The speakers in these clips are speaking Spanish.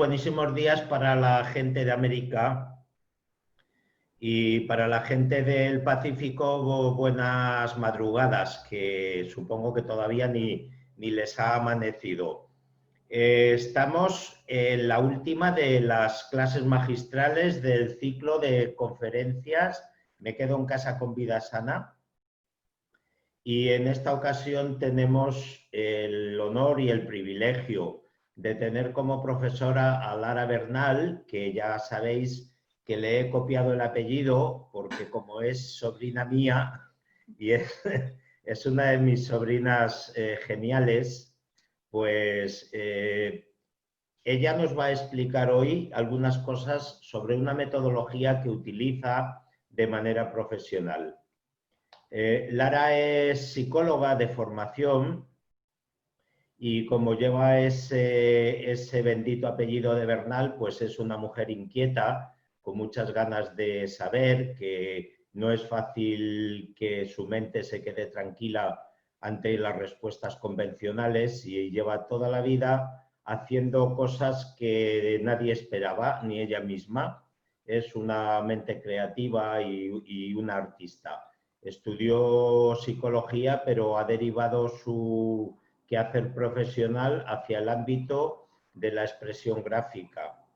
buenísimos días para la gente de América y para la gente del Pacífico, buenas madrugadas, que supongo que todavía ni les ha amanecido. Estamos en la última de las clases magistrales del ciclo de conferencias Me quedo en casa con vida sana. Y en esta ocasión tenemos el honor y el privilegio de tener como profesora a Lara Bernal, que ya sabéis que le he copiado el apellido porque como es sobrina mía y es una de mis sobrinas geniales, pues ella nos va a explicar hoy algunas cosas sobre una metodología que utiliza de manera profesional. Lara es psicóloga de formación y como lleva ese bendito apellido de Bernal, pues es una mujer inquieta, con muchas ganas de saber, que no es fácil que su mente se quede tranquila ante las respuestas convencionales y lleva toda la vida haciendo cosas que nadie esperaba, ni ella misma. Es una mente creativa y una artista. Estudió psicología, pero ha derivado su quehacer profesional hacia el ámbito de la expresión gráfica.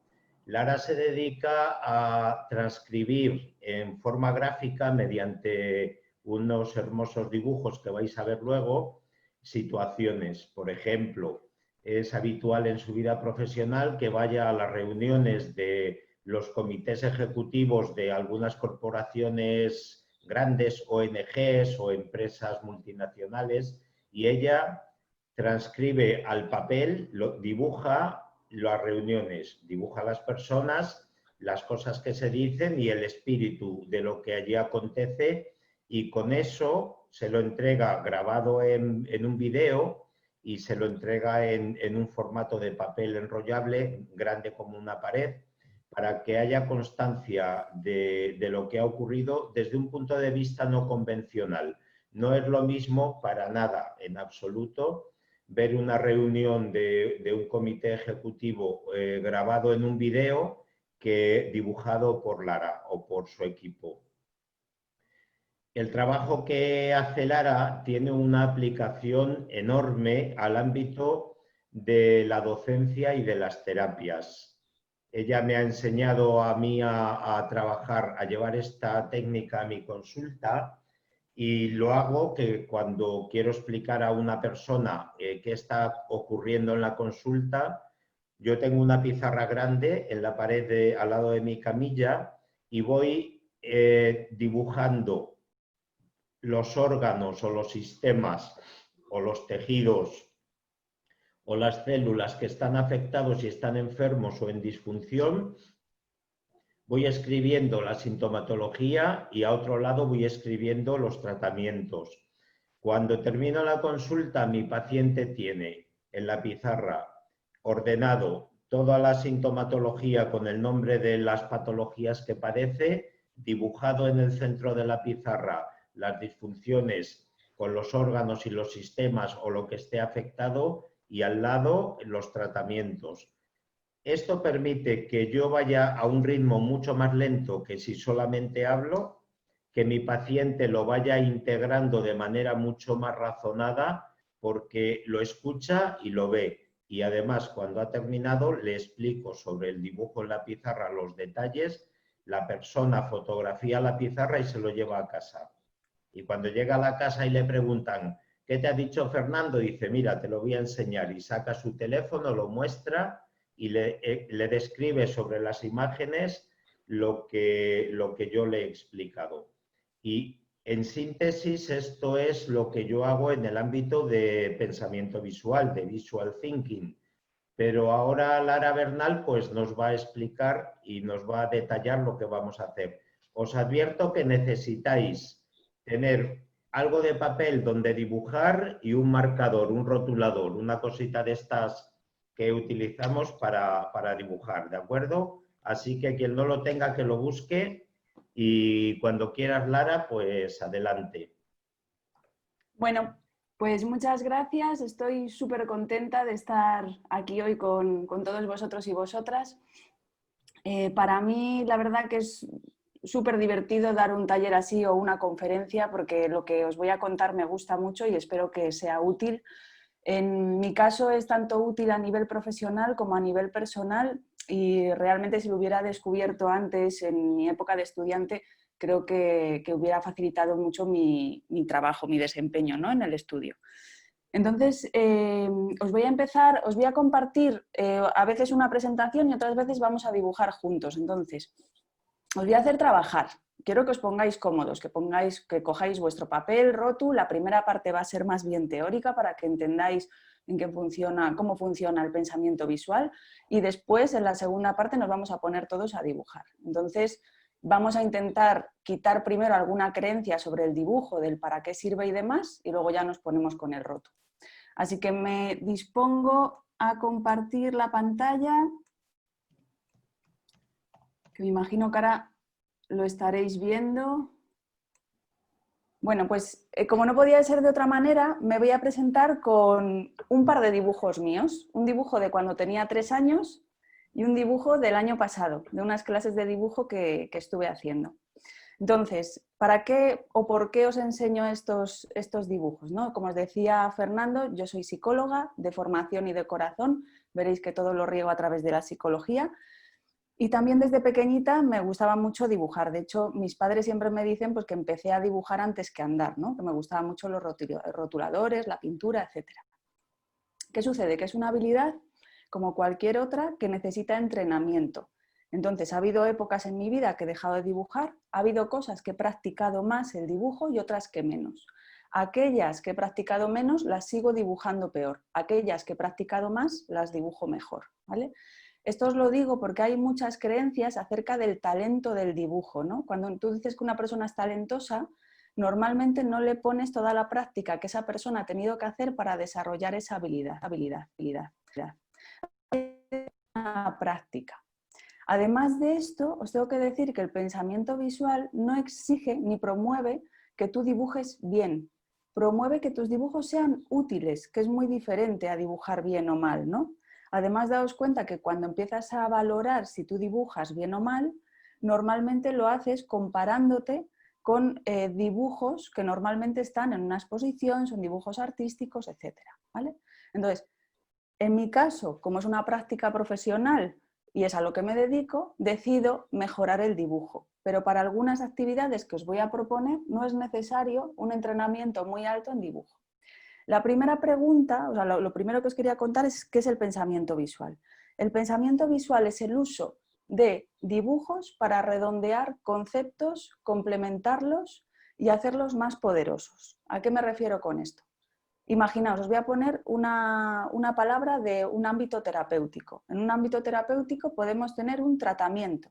Lara se dedica a transcribir en forma gráfica, mediante unos hermosos dibujos que vais a ver luego, situaciones. Por ejemplo, es habitual en su vida profesional que vaya a las reuniones de los comités ejecutivos de algunas corporaciones grandes, ONGs o empresas multinacionales, y ella transcribe al papel, dibuja las reuniones, dibuja a las personas, las cosas que se dicen y el espíritu de lo que allí acontece, y con eso se lo entrega grabado en un video y se lo entrega en un formato de papel enrollable grande como una pared, para que haya constancia de lo que ha ocurrido desde un punto de vista no convencional. No es lo mismo para nada, en absoluto, ver una reunión de un comité ejecutivo grabado en un video que dibujado por Lara o por su equipo. El trabajo que hace Lara tiene una aplicación enorme al ámbito de la docencia y de las terapias. Ella me ha enseñado a mí a trabajar, a llevar esta técnica a mi consulta, y lo hago que cuando quiero explicar a una persona qué está ocurriendo en la consulta, yo tengo una pizarra grande en la pared al lado de mi camilla y voy dibujando los órganos o los sistemas o los tejidos o las células que están afectados y están enfermos o en disfunción. Voy escribiendo la sintomatología y a otro lado voy escribiendo los tratamientos. Cuando termino la consulta, mi paciente tiene en la pizarra ordenado toda la sintomatología con el nombre de las patologías que padece, dibujado en el centro de la pizarra las disfunciones con los órganos y los sistemas o lo que esté afectado, y al lado los tratamientos. Esto permite que yo vaya a un ritmo mucho más lento que si solamente hablo, que mi paciente lo vaya integrando de manera mucho más razonada porque lo escucha y lo ve. Y además, cuando ha terminado, le explico sobre el dibujo en la pizarra los detalles, la persona fotografía la pizarra y se lo lleva a casa. Y cuando llega a la casa y le preguntan, ¿qué te ha dicho Fernando? Dice, mira, te lo voy a enseñar, y saca su teléfono, lo muestra y le describe sobre las imágenes lo que yo le he explicado. Y en síntesis, esto es lo que yo hago en el ámbito de pensamiento visual, de visual thinking. Pero ahora Lara Bernal pues nos va a explicar y nos va a detallar lo que vamos a hacer. Os advierto que necesitáis tener algo de papel donde dibujar y un marcador, un rotulador, una cosita de estas que utilizamos para dibujar, ¿de acuerdo? Así que quien no lo tenga, que lo busque, y cuando quieras, Lara, pues adelante. Bueno, Pues muchas gracias, estoy súper contenta de estar aquí hoy con todos vosotros y vosotras. Para mí, la verdad que es súper divertido dar un taller así o una conferencia porque lo que os voy a contar me gusta mucho y espero que sea útil. En mi caso es tanto útil a nivel profesional como a nivel personal y realmente si lo hubiera descubierto antes en mi época de estudiante, creo que hubiera facilitado mucho mi trabajo, mi desempeño, ¿no?, en el estudio. Entonces, os voy a empezar, os voy a compartir a veces una presentación y otras veces vamos a dibujar juntos. Entonces, os voy a hacer trabajar. Quiero que os pongáis cómodos, que cojáis vuestro papel, rótulo. La primera parte va a ser más bien teórica para que entendáis cómo funciona el pensamiento visual y después en la segunda parte nos vamos a poner todos a dibujar. Entonces, vamos a intentar quitar primero alguna creencia sobre el dibujo, del para qué sirve y demás, y luego ya nos ponemos con el rótulo. Así que me dispongo a compartir la pantalla, que me imagino que ahora lo estaréis viendo. Bueno, pues como no podía ser de otra manera, me voy a presentar con un par de dibujos míos. Un dibujo de cuando tenía 3 años y un dibujo del año pasado, de unas clases de dibujo que estuve haciendo. Entonces, ¿para qué o por qué os enseño estos dibujos, ¿no? Como os decía Fernando, yo soy psicóloga de formación y de corazón. Veréis que todo lo riego a través de la psicología. Y también desde pequeñita me gustaba mucho dibujar. De hecho, mis padres siempre me dicen pues, que empecé a dibujar antes que andar, ¿no? Que me gustaban mucho los rotuladores, la pintura, etc. ¿Qué sucede? Que es una habilidad como cualquier otra que necesita entrenamiento. Entonces, ha habido épocas en mi vida que he dejado de dibujar, ha habido cosas que he practicado más el dibujo y otras que menos. Aquellas que he practicado menos las sigo dibujando peor, aquellas que he practicado más las dibujo mejor, ¿vale? Esto os lo digo porque hay muchas creencias acerca del talento del dibujo, ¿no? Cuando tú dices que una persona es talentosa, normalmente no le pones toda la práctica que esa persona ha tenido que hacer para desarrollar esa habilidad. Una práctica. Además de esto, os tengo que decir que el pensamiento visual no exige ni promueve que tú dibujes bien. Promueve que tus dibujos sean útiles, que es muy diferente a dibujar bien o mal, ¿no? Además, daos cuenta que cuando empiezas a valorar si tú dibujas bien o mal, normalmente lo haces comparándote con dibujos que normalmente están en una exposición, son dibujos artísticos, etc. ¿Vale? Entonces, en mi caso, como es una práctica profesional y es a lo que me dedico, decido mejorar el dibujo. Pero para algunas actividades que os voy a proponer no es necesario un entrenamiento muy alto en dibujo. La primera pregunta, o sea, lo primero que os quería contar es qué es el pensamiento visual. El pensamiento visual es el uso de dibujos para redondear conceptos, complementarlos y hacerlos más poderosos. ¿A qué me refiero con esto? Imaginaos, os voy a poner una palabra de un ámbito terapéutico. En un ámbito terapéutico podemos tener un tratamiento.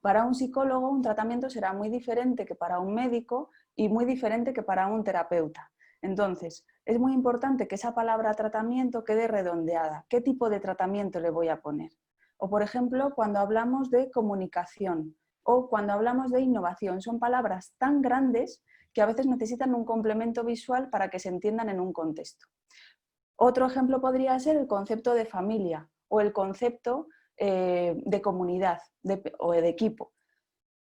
Para un psicólogo un tratamiento será muy diferente que para un médico y muy diferente que para un terapeuta. Entonces, es muy importante que esa palabra tratamiento quede redondeada. ¿Qué tipo de tratamiento le voy a poner? O, por ejemplo, cuando hablamos de comunicación o cuando hablamos de innovación, son palabras tan grandes que a veces necesitan un complemento visual para que se entiendan en un contexto. Otro ejemplo podría ser el concepto de familia o el concepto de comunidad o de equipo.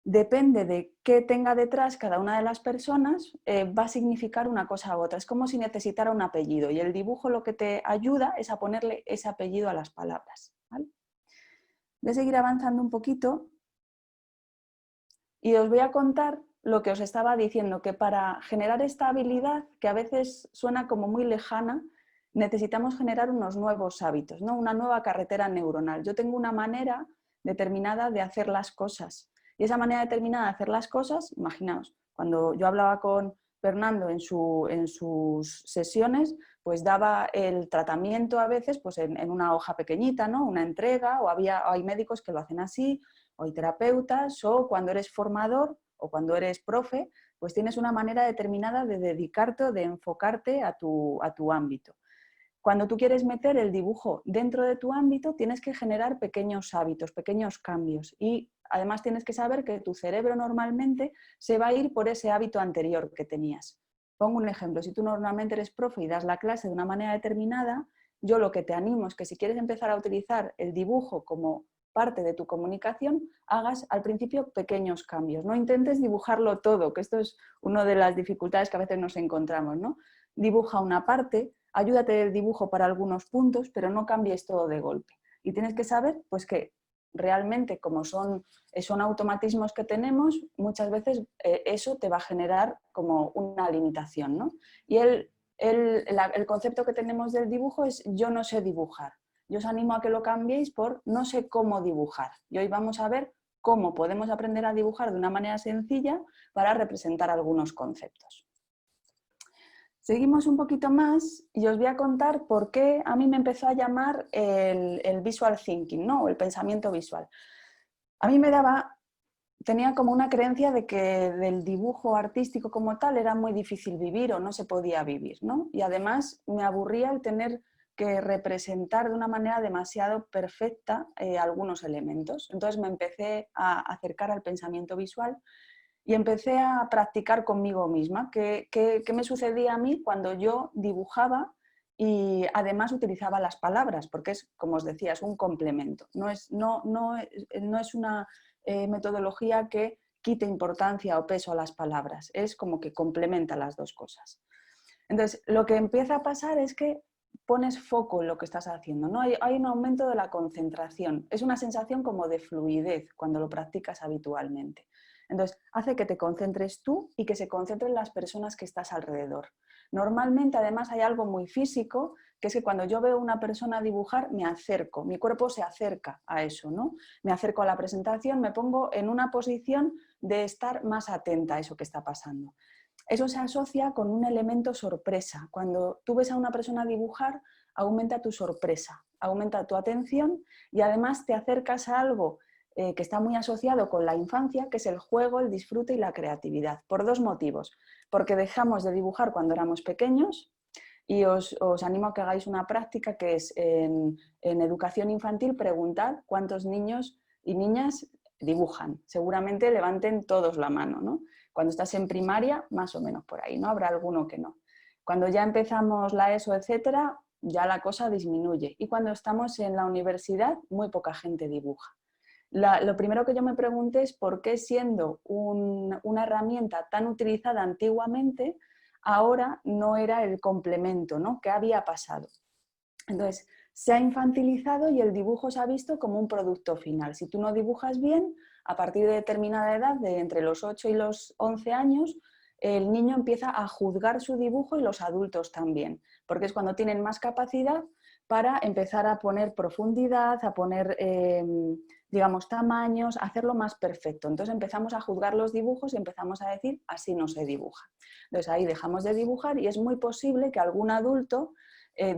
Depende de qué tenga detrás cada una de las personas, va a significar una cosa u otra. Es como si necesitara un apellido y el dibujo lo que te ayuda es a ponerle ese apellido a las palabras, ¿vale? Voy a seguir avanzando un poquito y os voy a contar lo que os estaba diciendo, que para generar esta habilidad, que a veces suena como muy lejana, necesitamos generar unos nuevos hábitos, ¿no? Una nueva carretera neuronal. Yo tengo una manera determinada de hacer las cosas. Y esa manera determinada de hacer las cosas, imaginaos, cuando yo hablaba con Fernando en sus sesiones, pues daba el tratamiento a veces pues en una hoja pequeñita, ¿no? Una entrega, o hay médicos que lo hacen así, o hay terapeutas, o cuando eres formador o cuando eres profe, pues tienes una manera determinada de dedicarte o de enfocarte a tu ámbito. Cuando tú quieres meter el dibujo dentro de tu ámbito, tienes que generar pequeños hábitos, pequeños cambios y además tienes que saber que tu cerebro normalmente se va a ir por ese hábito anterior que tenías. Pongo un ejemplo, si tú normalmente eres profe y das la clase de una manera determinada, yo lo que te animo es que si quieres empezar a utilizar el dibujo como parte de tu comunicación, hagas al principio pequeños cambios. No intentes dibujarlo todo, que esto es una de las dificultades que a veces nos encontramos, ¿no? Dibuja una parte, ayúdate del dibujo para algunos puntos, pero no cambies todo de golpe. Y tienes que saber pues, que realmente, como son automatismos que tenemos, muchas veces eso te va a generar como una limitación, ¿no? Y el concepto que tenemos del dibujo es yo no sé dibujar. Yo os animo a que lo cambiéis por no sé cómo dibujar. Y hoy vamos a ver cómo podemos aprender a dibujar de una manera sencilla para representar algunos conceptos. Seguimos un poquito más y os voy a contar por qué a mí me empezó a llamar el visual thinking, ¿no? O el pensamiento visual. A mí tenía como una creencia de que del dibujo artístico como tal era muy difícil vivir o no se podía vivir, ¿no? Y además me aburría el tener que representar de una manera demasiado perfecta algunos elementos. Entonces me empecé a acercar al pensamiento visual y empecé a practicar conmigo misma qué me sucedía a mí cuando yo dibujaba y además utilizaba las palabras, porque es, como os decía, es un complemento. No es una metodología que quite importancia o peso a las palabras, es como que complementa las dos cosas. Entonces, lo que empieza a pasar es que pones foco en lo que estás haciendo, ¿no? Hay un aumento de la concentración, es una sensación como de fluidez cuando lo practicas habitualmente. Entonces, hace que te concentres tú y que se concentren las personas que estás alrededor. Normalmente, además, hay algo muy físico, que es que cuando yo veo a una persona dibujar, me acerco, mi cuerpo se acerca a eso, ¿no? Me acerco a la presentación, me pongo en una posición de estar más atenta a eso que está pasando. Eso se asocia con un elemento sorpresa. Cuando tú ves a una persona dibujar, aumenta tu sorpresa, aumenta tu atención y además te acercas a algo que está muy asociado con la infancia, que es el juego, el disfrute y la creatividad, por dos motivos. Porque dejamos de dibujar cuando éramos pequeños y os animo a que hagáis una práctica que es en educación infantil, preguntar cuántos niños y niñas dibujan. Seguramente levanten todos la mano, ¿no? Cuando estás en primaria, más o menos por ahí, ¿no? Habrá alguno que no. Cuando ya empezamos la ESO, etcétera, ya la cosa disminuye. Y cuando estamos en la universidad, muy poca gente dibuja. Lo primero que yo me pregunté es por qué siendo una herramienta tan utilizada antiguamente, ahora no era el complemento, ¿no? ¿Qué había pasado? Entonces, se ha infantilizado y el dibujo se ha visto como un producto final. Si tú no dibujas bien, a partir de determinada edad, de entre los 8 y los 11 años, el niño empieza a juzgar su dibujo y los adultos también, porque es cuando tienen más capacidad para empezar a poner profundidad, a poner, digamos, tamaños, a hacerlo más perfecto. Entonces empezamos a juzgar los dibujos y empezamos a decir, así no se dibuja. Entonces ahí dejamos de dibujar y es muy posible que algún adulto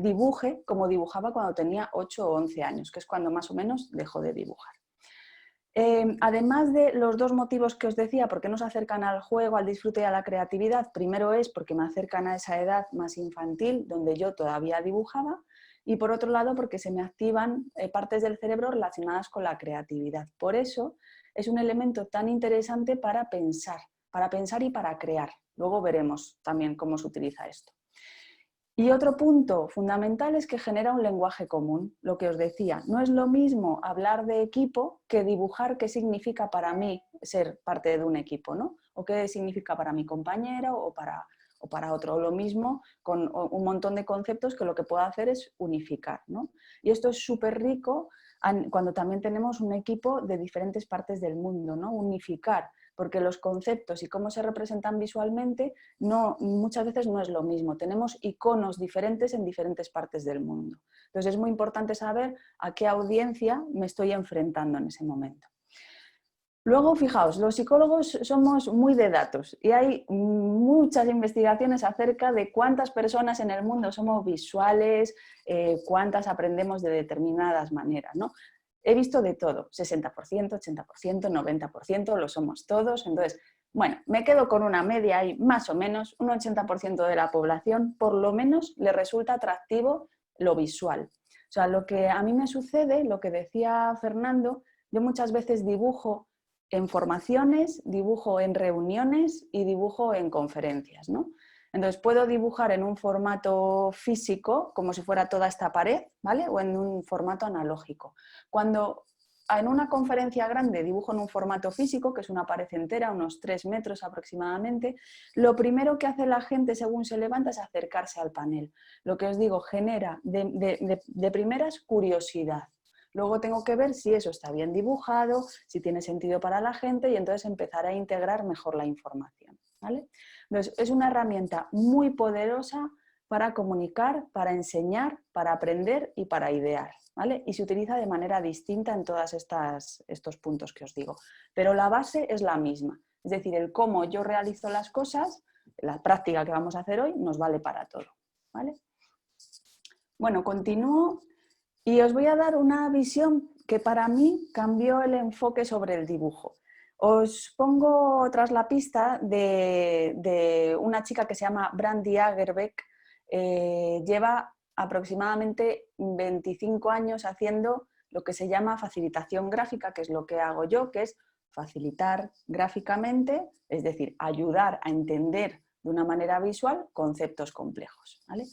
dibuje como dibujaba cuando tenía 8 o 11 años, que es cuando más o menos dejó de dibujar. Además de los dos motivos que os decía, porque nos acercan al juego, al disfrute y a la creatividad, primero es porque me acercan a esa edad más infantil, donde yo todavía dibujaba, y por otro lado porque se me activan partes del cerebro relacionadas con la creatividad. Por eso es un elemento tan interesante para pensar y para crear. Luego veremos también cómo se utiliza esto. Y otro punto fundamental es que genera un lenguaje común, lo que os decía. No es lo mismo hablar de equipo que dibujar qué significa para mí ser parte de un equipo, ¿no? O qué significa para mi compañero o para otro. Lo mismo con un montón de conceptos que lo que puedo hacer es unificar, ¿no? Y esto es súper rico cuando también tenemos un equipo de diferentes partes del mundo, ¿no? Unificar, porque los conceptos y cómo se representan visualmente muchas veces no es lo mismo. Tenemos iconos diferentes en diferentes partes del mundo. Entonces es muy importante saber a qué audiencia me estoy enfrentando en ese momento. Luego, fijaos, los psicólogos somos muy de datos y hay muchas investigaciones acerca de cuántas personas en el mundo somos visuales, cuántas aprendemos de determinadas maneras, ¿no? He visto de todo, 60%, 80%, 90%, lo somos todos. Entonces, bueno, me quedo con una media ahí, más o menos, un 80% de la población, por lo menos, le resulta atractivo lo visual. O sea, lo que a mí me sucede, lo que decía Fernando, yo muchas veces dibujo en formaciones, dibujo en reuniones y dibujo en conferencias, ¿no? Entonces puedo dibujar en un formato físico, como si fuera toda esta pared, ¿vale? O en un formato analógico. Cuando en una conferencia grande dibujo en un formato físico, que es una pared entera, unos 3 metros aproximadamente, lo primero que hace la gente según se levanta es acercarse al panel. Lo que os digo, genera de primeras curiosidad. Luego tengo que ver si eso está bien dibujado, si tiene sentido para la gente y entonces empezar a integrar mejor la información, ¿vale? Entonces, es una herramienta muy poderosa para comunicar, para enseñar, para aprender y para idear, ¿vale? Y se utiliza de manera distinta en todos estos puntos que os digo. Pero la base es la misma, es decir, el cómo yo realizo las cosas, la práctica que vamos a hacer hoy nos vale para todo, ¿vale? Bueno, continúo y os voy a dar una visión que para mí cambió el enfoque sobre el dibujo. Os pongo tras la pista de una chica que se llama Brandy Agerbeck. Lleva aproximadamente 25 años haciendo lo que se llama facilitación gráfica, que es lo que hago yo, que es facilitar gráficamente, es decir, ayudar a entender de una manera visual conceptos complejos, ¿vale?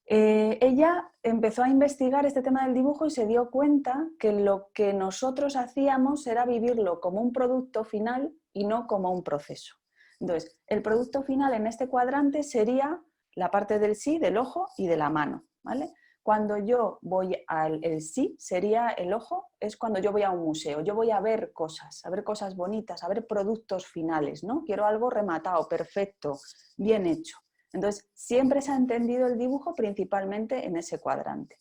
Ella empezó a investigar este tema del dibujo y se dio cuenta que lo que nosotros hacíamos era vivirlo como un producto final y no como un proceso. Entonces, el producto final en este cuadrante sería la parte del sí, del ojo y de la mano, ¿vale? Cuando yo voy al sí, sería el ojo, es cuando yo voy a un museo, yo voy a ver cosas bonitas, a ver productos finales, ¿no? Quiero algo rematado, perfecto, bien hecho. Entonces, siempre se ha entendido el dibujo principalmente en ese cuadrante.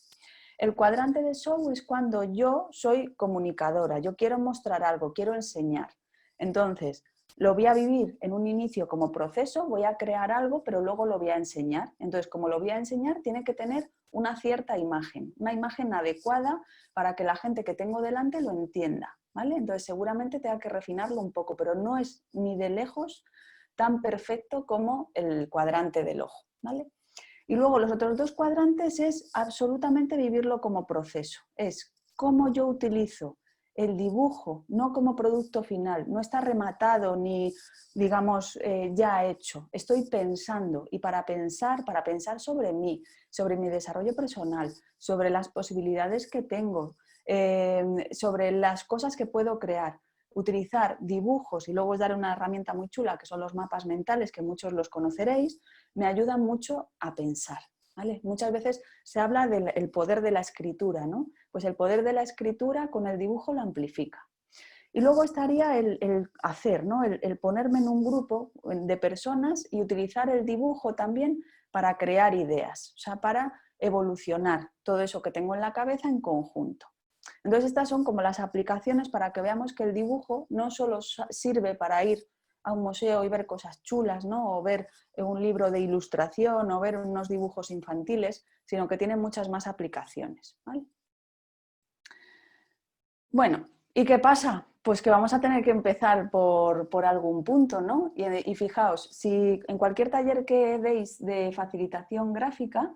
El cuadrante de show es cuando yo soy comunicadora, yo quiero mostrar algo, quiero enseñar. Entonces, lo voy a vivir en un inicio como proceso, voy a crear algo, pero luego lo voy a enseñar. Entonces, como lo voy a enseñar, tiene que tener una cierta imagen, una imagen adecuada para que la gente que tengo delante lo entienda, ¿vale? Entonces, seguramente tenga que refinarlo un poco, pero no es ni de lejos tan perfecto como el cuadrante del ojo, ¿vale? Y luego los otros dos cuadrantes es absolutamente vivirlo como proceso, es cómo yo utilizo el dibujo, no como producto final, no está rematado ni, digamos, ya hecho, estoy pensando y para pensar sobre mí, sobre mi desarrollo personal, sobre las posibilidades que tengo, sobre las cosas que puedo crear. Utilizar dibujos y luego os daré una herramienta muy chula que son los mapas mentales, que muchos los conoceréis, me ayudan mucho a pensar, ¿vale? Muchas veces se habla del poder de la escritura, ¿no? Pues el poder de la escritura con el dibujo lo amplifica. Y luego estaría el hacer, ¿no? El ponerme en un grupo de personas y utilizar el dibujo también para crear ideas, o sea, para evolucionar todo eso que tengo en la cabeza en conjunto. Entonces estas son como las aplicaciones para que veamos que el dibujo no solo sirve para ir a un museo y ver cosas chulas, ¿no? O ver un libro de ilustración o ver unos dibujos infantiles, sino que tiene muchas más aplicaciones, ¿vale? Bueno, ¿y qué pasa? Pues que vamos a tener que empezar por algún punto, ¿no? Y fijaos, si en cualquier taller que deis de facilitación gráfica,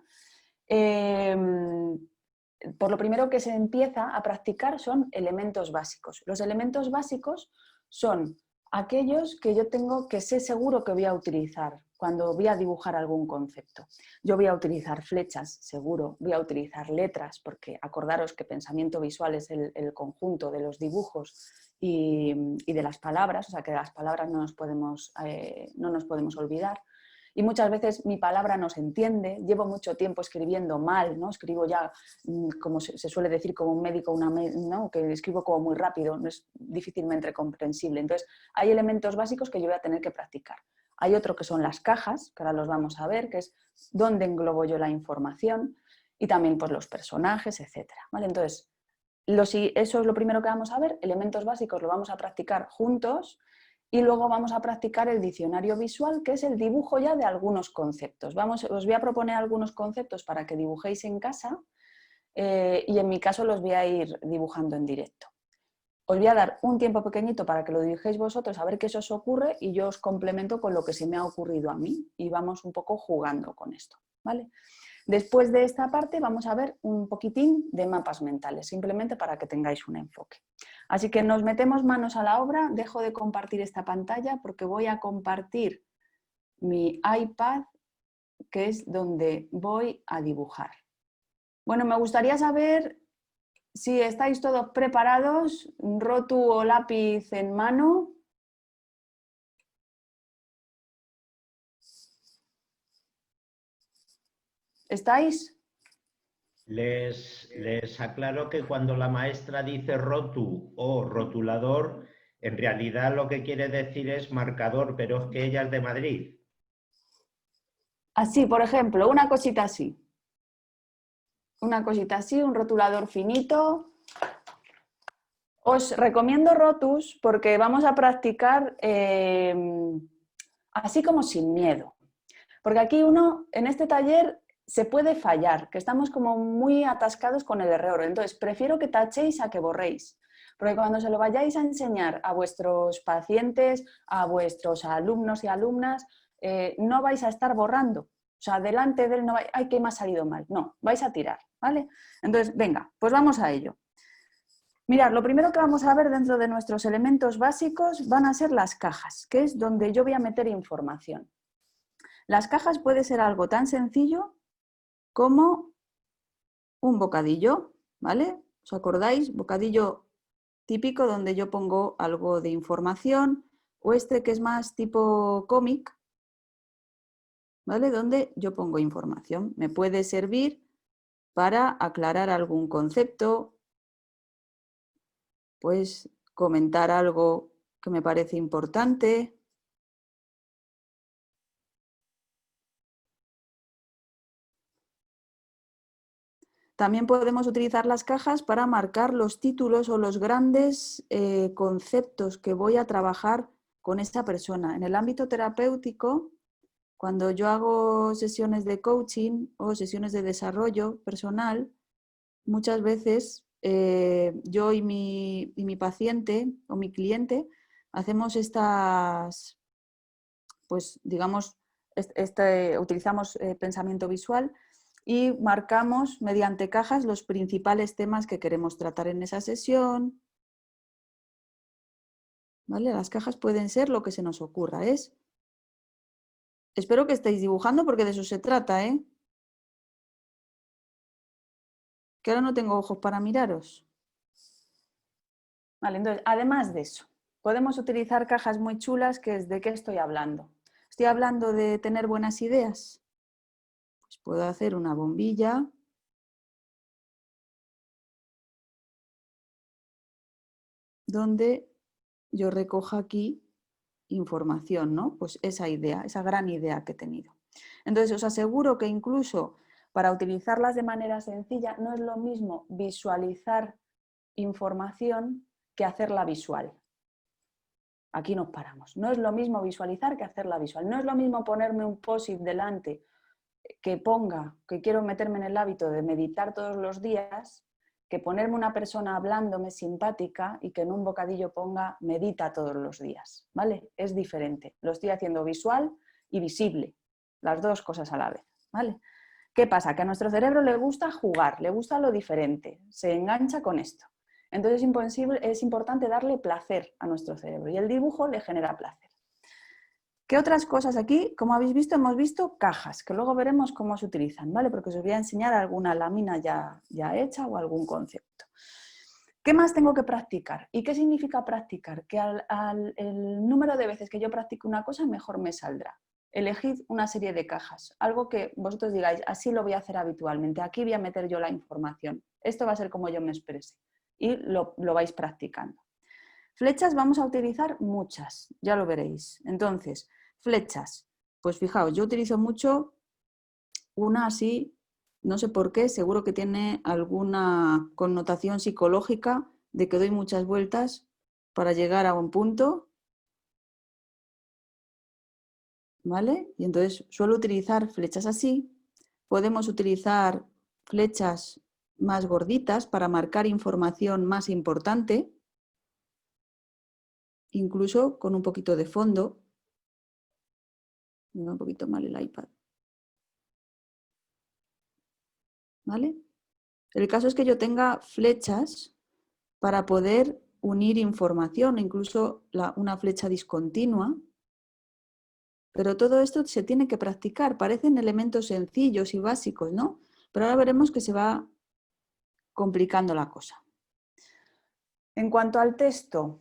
por lo primero que se empieza a practicar son elementos básicos. Los elementos básicos son aquellos que yo tengo que sé seguro que voy a utilizar cuando voy a dibujar algún concepto. Yo voy a utilizar flechas, seguro, voy a utilizar letras, porque acordaros que pensamiento visual es el conjunto de los dibujos y de las palabras, o sea que de las palabras no nos podemos olvidar. Y muchas veces mi palabra no se entiende, llevo mucho tiempo escribiendo mal, ¿no? Escribo ya, como se suele decir, como un médico, ¿no? Que escribo como muy rápido, no es difícilmente comprensible. Entonces, hay elementos básicos que yo voy a tener que practicar. Hay otro que son las cajas, que ahora los vamos a ver, que es dónde englobo yo la información y también pues, los personajes, etc. ¿Vale? Entonces, eso es lo primero que vamos a ver, elementos básicos lo vamos a practicar juntos. Y luego vamos a practicar el diccionario visual, que es el dibujo ya de algunos conceptos. Os voy a proponer algunos conceptos para que dibujéis en casa y en mi caso los voy a ir dibujando en directo. Os voy a dar un tiempo pequeñito para que lo dibujéis vosotros, a ver qué se os ocurre y yo os complemento con lo que se me ha ocurrido a mí y vamos un poco jugando con esto, ¿vale? Después de esta parte vamos a ver un poquitín de mapas mentales, simplemente para que tengáis un enfoque. Así que nos metemos manos a la obra, dejo de compartir esta pantalla porque voy a compartir mi iPad que es donde voy a dibujar. Bueno, me gustaría saber si estáis todos preparados, rotu o lápiz en mano. ¿Estáis? Les aclaro que cuando la maestra dice rotu o rotulador, en realidad lo que quiere decir es marcador, pero es que ella es de Madrid. Así, por ejemplo, una cosita así. Una cosita así, un rotulador finito. Os recomiendo rotus porque vamos a practicar así como sin miedo. Porque aquí uno, en este taller, se puede fallar, que estamos como muy atascados con el error. Entonces, prefiero que tachéis a que borréis. Porque cuando se lo vayáis a enseñar a vuestros pacientes, a vuestros alumnos y alumnas, no vais a estar borrando. O sea, delante de él no vais, ay, que me ha salido mal. No, vais a tirar, ¿vale? Entonces, venga, pues vamos a ello. Mirad, lo primero que vamos a ver dentro de nuestros elementos básicos van a ser las cajas, que es donde yo voy a meter información. Las cajas puede ser algo tan sencillo como un bocadillo, ¿vale? ¿Os acordáis? Bocadillo típico donde yo pongo algo de información, o este que es más tipo cómic, ¿vale? Donde yo pongo información. Me puede servir para aclarar algún concepto, pues comentar algo que me parece importante. También podemos utilizar las cajas para marcar los títulos o los grandes conceptos que voy a trabajar con esta persona. En el ámbito terapéutico, cuando yo hago sesiones de coaching o sesiones de desarrollo personal, muchas veces yo y mi paciente o mi cliente hacemos estas, pues digamos, utilizamos pensamiento visual y marcamos mediante cajas los principales temas que queremos tratar en esa sesión. ¿Vale? Las cajas pueden ser lo que se nos ocurra. Espero que estéis dibujando porque de eso se trata, ¿eh? Que ahora no tengo ojos para miraros. Vale, entonces, además de eso, podemos utilizar cajas muy chulas, que es ¿de qué estoy hablando? ¿Estoy hablando de tener buenas ideas? Pues puedo hacer una bombilla donde yo recojo aquí información, ¿no? Pues esa idea, esa gran idea que he tenido. Entonces, os aseguro que incluso para utilizarlas de manera sencilla no es lo mismo visualizar información que hacerla visual. Aquí nos paramos. No es lo mismo visualizar que hacerla visual. No es lo mismo ponerme un post-it delante que ponga que quiero meterme en el hábito de meditar todos los días, que ponerme una persona hablándome simpática y que en un bocadillo ponga medita todos los días, ¿vale? Es diferente. Lo estoy haciendo visual y visible, las dos cosas a la vez, ¿vale? ¿Qué pasa? Que a nuestro cerebro le gusta jugar, le gusta lo diferente, se engancha con esto. Entonces es importante darle placer a nuestro cerebro y el dibujo le genera placer. ¿Qué otras cosas aquí? Como habéis visto, hemos visto cajas, que luego veremos cómo se utilizan, ¿vale? Porque os voy a enseñar alguna lámina ya hecha o algún concepto. ¿Qué más tengo que practicar? ¿Y qué significa practicar? Que el número de veces que yo practique una cosa, mejor me saldrá. Elegid una serie de cajas, algo que vosotros digáis, así lo voy a hacer habitualmente, aquí voy a meter yo la información, esto va a ser como yo me exprese, y lo vais practicando. Flechas vamos a utilizar muchas, ya lo veréis. Entonces, flechas, pues fijaos, yo utilizo mucho una así, no sé por qué, seguro que tiene alguna connotación psicológica de que doy muchas vueltas para llegar a un punto, ¿vale? Y entonces suelo utilizar flechas así. Podemos utilizar flechas más gorditas para marcar información más importante, incluso con un poquito de fondo. Me va un poquito mal el iPad. ¿Vale? El caso es que yo tenga flechas para poder unir información, incluso una flecha discontinua. Pero todo esto se tiene que practicar. Parecen elementos sencillos y básicos, ¿no? Pero ahora veremos que se va complicando la cosa. En cuanto al texto,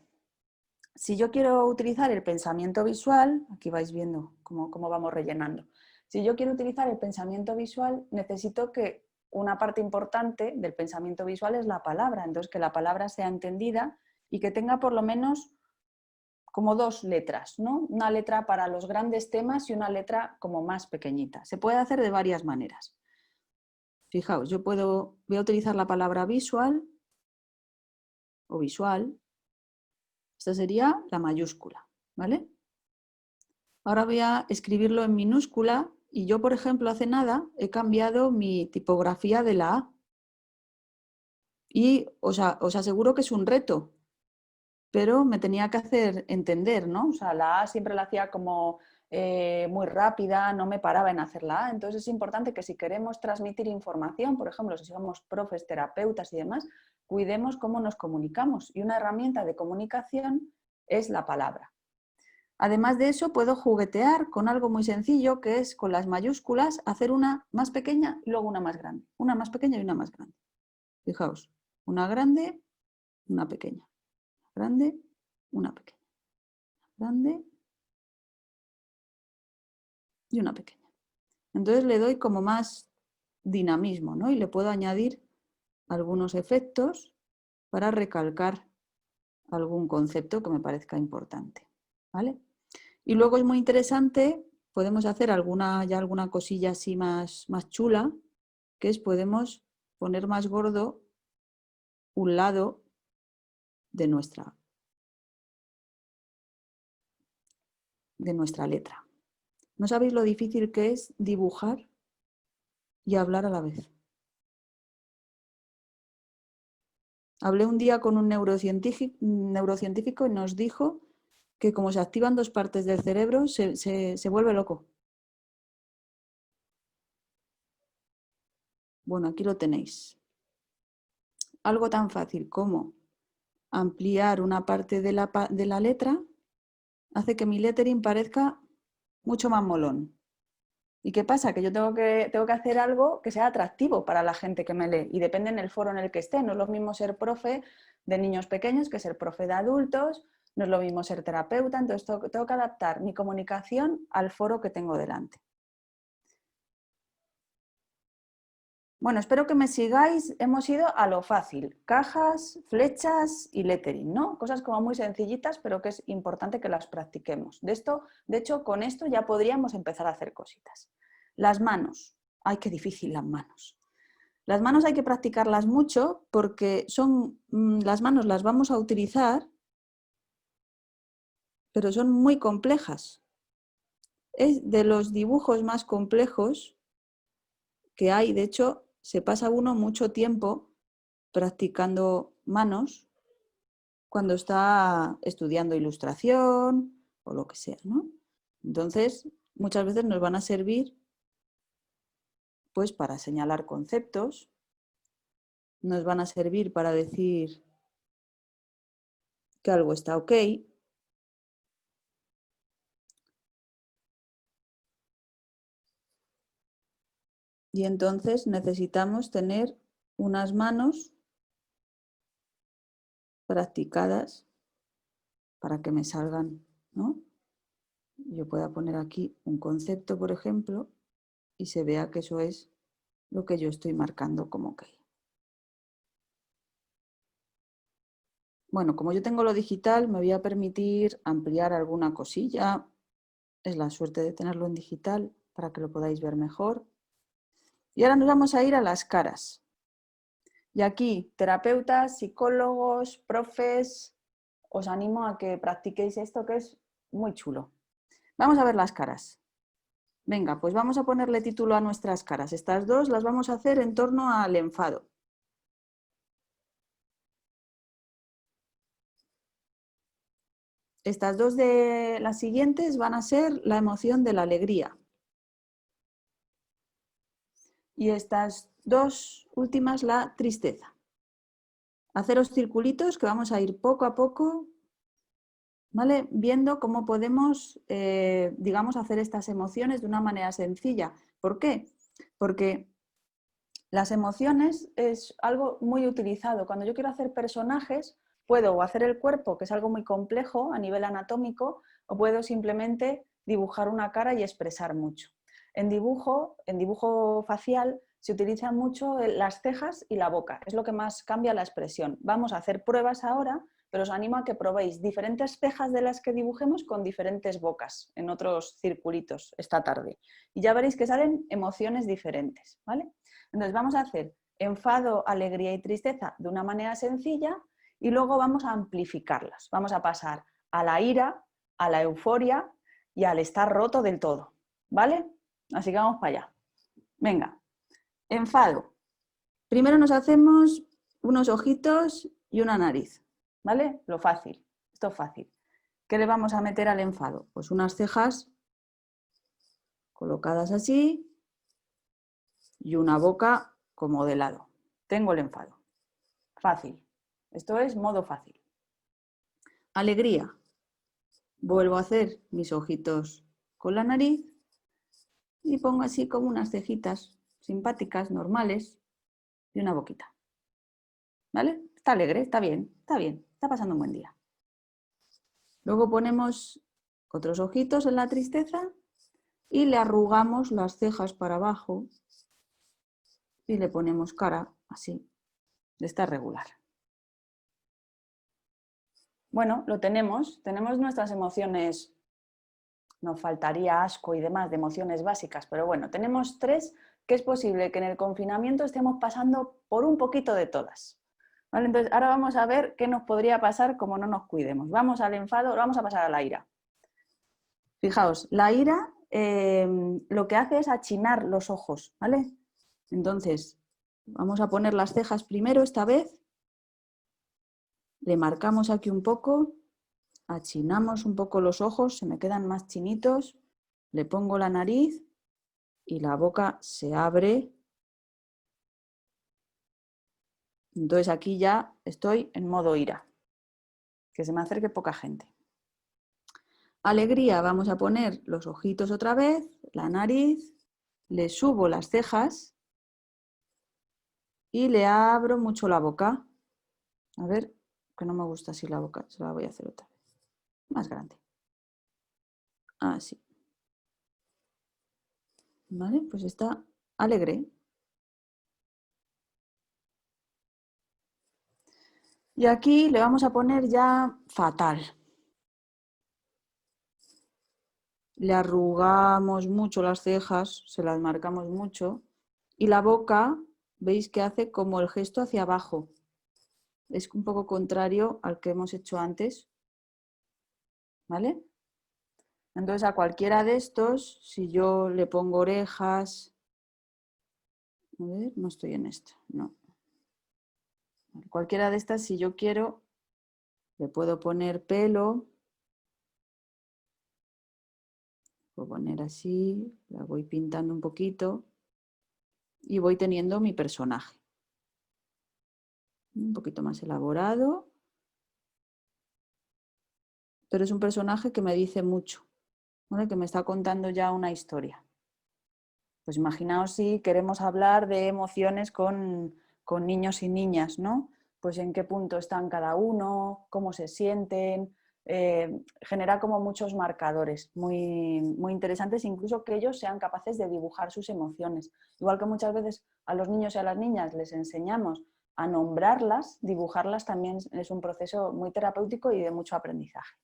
si yo quiero utilizar el pensamiento visual, aquí vais viendo cómo vamos rellenando. Si yo quiero utilizar el pensamiento visual, necesito que una parte importante del pensamiento visual es la palabra. Entonces, que la palabra sea entendida y que tenga por lo menos como dos letras, ¿no? Una letra para los grandes temas y una letra como más pequeñita. Se puede hacer de varias maneras. Fijaos, voy a utilizar la palabra visual o visual. Esta sería la mayúscula, ¿vale? Ahora voy a escribirlo en minúscula y yo, por ejemplo, hace nada he cambiado mi tipografía de la A. Y os aseguro que es un reto, pero me tenía que hacer entender, ¿no? O sea, la A siempre la hacía como muy rápida, no me paraba en hacer la A. Entonces es importante que si queremos transmitir información, por ejemplo, si somos profes, terapeutas y demás, cuidemos cómo nos comunicamos. Y una herramienta de comunicación es la palabra. Además de eso, puedo juguetear con algo muy sencillo, que es con las mayúsculas hacer una más pequeña y luego una más grande. Una más pequeña y una más grande. Fijaos, una grande, una pequeña. Grande, una pequeña. Grande y una pequeña. Entonces le doy como más dinamismo, ¿no? Y le puedo añadir algunos efectos para recalcar algún concepto que me parezca importante, ¿vale? Y luego es muy interesante, podemos hacer alguna cosilla así más chula, que es podemos poner más gordo un lado de nuestra letra. ¿No sabéis lo difícil que es dibujar y hablar a la vez? Hablé un día con un neurocientífico y nos dijo que como se activan dos partes del cerebro, se vuelve loco. Bueno, aquí lo tenéis. Algo tan fácil como ampliar una parte de la letra hace que mi lettering parezca mucho más molón. ¿Y qué pasa? Que yo tengo que hacer algo que sea atractivo para la gente que me lee y depende en el foro en el que esté. No es lo mismo ser profe de niños pequeños que ser profe de adultos, no es lo mismo ser terapeuta, entonces tengo que adaptar mi comunicación al foro que tengo delante. Bueno, espero que me sigáis. Hemos ido a lo fácil. Cajas, flechas y lettering, ¿no? Cosas como muy sencillitas, pero que es importante que las practiquemos. De hecho, con esto ya podríamos empezar a hacer cositas. Las manos. Ay, qué difícil las manos. Las manos hay que practicarlas mucho porque las manos las vamos a utilizar, pero son muy complejas. Es de los dibujos más complejos que hay. De hecho, se pasa uno mucho tiempo practicando manos cuando está estudiando ilustración o lo que sea, ¿no? Entonces, muchas veces nos van a servir pues para señalar conceptos, nos van a servir para decir que algo está ok. Y entonces necesitamos tener unas manos practicadas para que me salgan, ¿no? Yo pueda poner aquí un concepto, por ejemplo, y se vea que eso es lo que yo estoy marcando como ok. Bueno, como yo tengo lo digital, me voy a permitir ampliar alguna cosilla. Es la suerte de tenerlo en digital para que lo podáis ver mejor. Y ahora nos vamos a ir a las caras. Y aquí, terapeutas, psicólogos, profes, os animo a que practiquéis esto que es muy chulo. Vamos a ver las caras. Venga, pues vamos a ponerle título a nuestras caras. Estas dos las vamos a hacer en torno al enfado. Estas dos de las siguientes van a ser la emoción de la alegría. Y estas dos últimas la tristeza. Haceros circulitos que vamos a ir poco a poco ¿vale? Viendo cómo podemos, digamos, hacer estas emociones de una manera sencilla. ¿Por qué? Porque las emociones es algo muy utilizado. Cuando yo quiero hacer personajes, puedo hacer el cuerpo, que es algo muy complejo a nivel anatómico, o puedo simplemente dibujar una cara y expresar mucho. En dibujo facial, se utilizan mucho las cejas y la boca. Es lo que más cambia la expresión. Vamos a hacer pruebas ahora, pero os animo a que probéis diferentes cejas de las que dibujemos con diferentes bocas en otros circulitos esta tarde. Y ya veréis que salen emociones diferentes, ¿vale? Entonces vamos a hacer enfado, alegría y tristeza de una manera sencilla y luego vamos a amplificarlas. Vamos a pasar a la ira, a la euforia y al estar roto del todo, ¿vale? Así que vamos para allá. Venga, enfado. Primero nos hacemos unos ojitos y una nariz, ¿vale? Lo fácil, esto es fácil. ¿Qué le vamos a meter al enfado? Pues unas cejas colocadas así y una boca como de lado. Tengo el enfado. Fácil. Esto es modo fácil. Alegría. Vuelvo a hacer mis ojitos con la nariz y pongo así como unas cejitas simpáticas, normales y una boquita. ¿Vale? Está alegre, está bien, está pasando un buen día. Luego ponemos otros ojitos en la tristeza y le arrugamos las cejas para abajo y le ponemos cara así. Está regular. Bueno, lo tenemos nuestras emociones, nos faltaría asco y demás de emociones básicas, pero bueno, tenemos 3 que es posible que en el confinamiento estemos pasando por un poquito de todas. ¿Vale? Entonces, ahora vamos a ver qué nos podría pasar como no nos cuidemos. Vamos al enfado, vamos a pasar a la ira. Fijaos, la ira lo que hace es achinar los ojos, ¿vale? Entonces, vamos a poner las cejas primero esta vez. Le marcamos aquí un poco, achinamos un poco los ojos, se me quedan más chinitos, le pongo la nariz y la boca se abre. Entonces aquí ya estoy en modo ira, que se me acerque poca gente. Alegría, vamos a poner los ojitos otra vez, la nariz, le subo las cejas y le abro mucho la boca. A ver, que no me gusta así la boca, se la voy a hacer otra vez. Más grande. Así. Vale, pues está alegre. Y aquí le vamos a poner ya fatal. Le arrugamos mucho las cejas, se las marcamos mucho. Y la boca, veis que hace como el gesto hacia abajo. Es un poco contrario al que hemos hecho antes. ¿Vale? Entonces a cualquiera de estos, si yo le pongo orejas... A ver, no estoy en esto, no. Cualquiera de estas, si yo quiero, le puedo poner pelo. Puedo poner así, la voy pintando un poquito y voy teniendo mi personaje. Un poquito más elaborado. Pero es un personaje que me dice mucho, ¿vale? Que me está contando ya una historia. Pues imaginaos si queremos hablar de emociones con niños y niñas, ¿no? Pues en qué punto están cada uno, cómo se sienten, genera como muchos marcadores muy, muy interesantes, incluso que ellos sean capaces de dibujar sus emociones. Igual que muchas veces a los niños y a las niñas les enseñamos a nombrarlas, dibujarlas también es un proceso muy terapéutico y de mucho aprendizaje.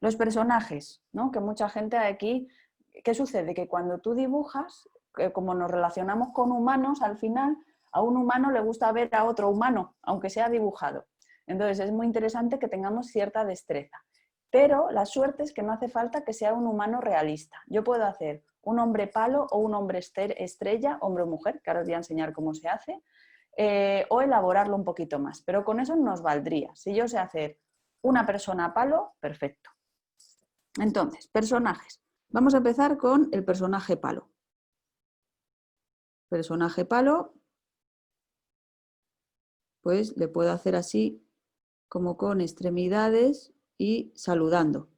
Los personajes, ¿no? Que mucha gente aquí, ¿qué sucede? Que cuando tú dibujas, como nos relacionamos con humanos, al final a un humano le gusta ver a otro humano, aunque sea dibujado. Entonces es muy interesante que tengamos cierta destreza. Pero la suerte es que no hace falta que sea un humano realista. Yo puedo hacer un hombre palo o un hombre estrella, hombre o mujer, que ahora os voy a enseñar cómo se hace, o elaborarlo un poquito más. Pero con eso nos valdría. Si yo sé hacer una persona palo, perfecto. Entonces, personajes. Vamos a empezar con el personaje palo. Personaje palo, pues le puedo hacer así como con extremidades y saludando.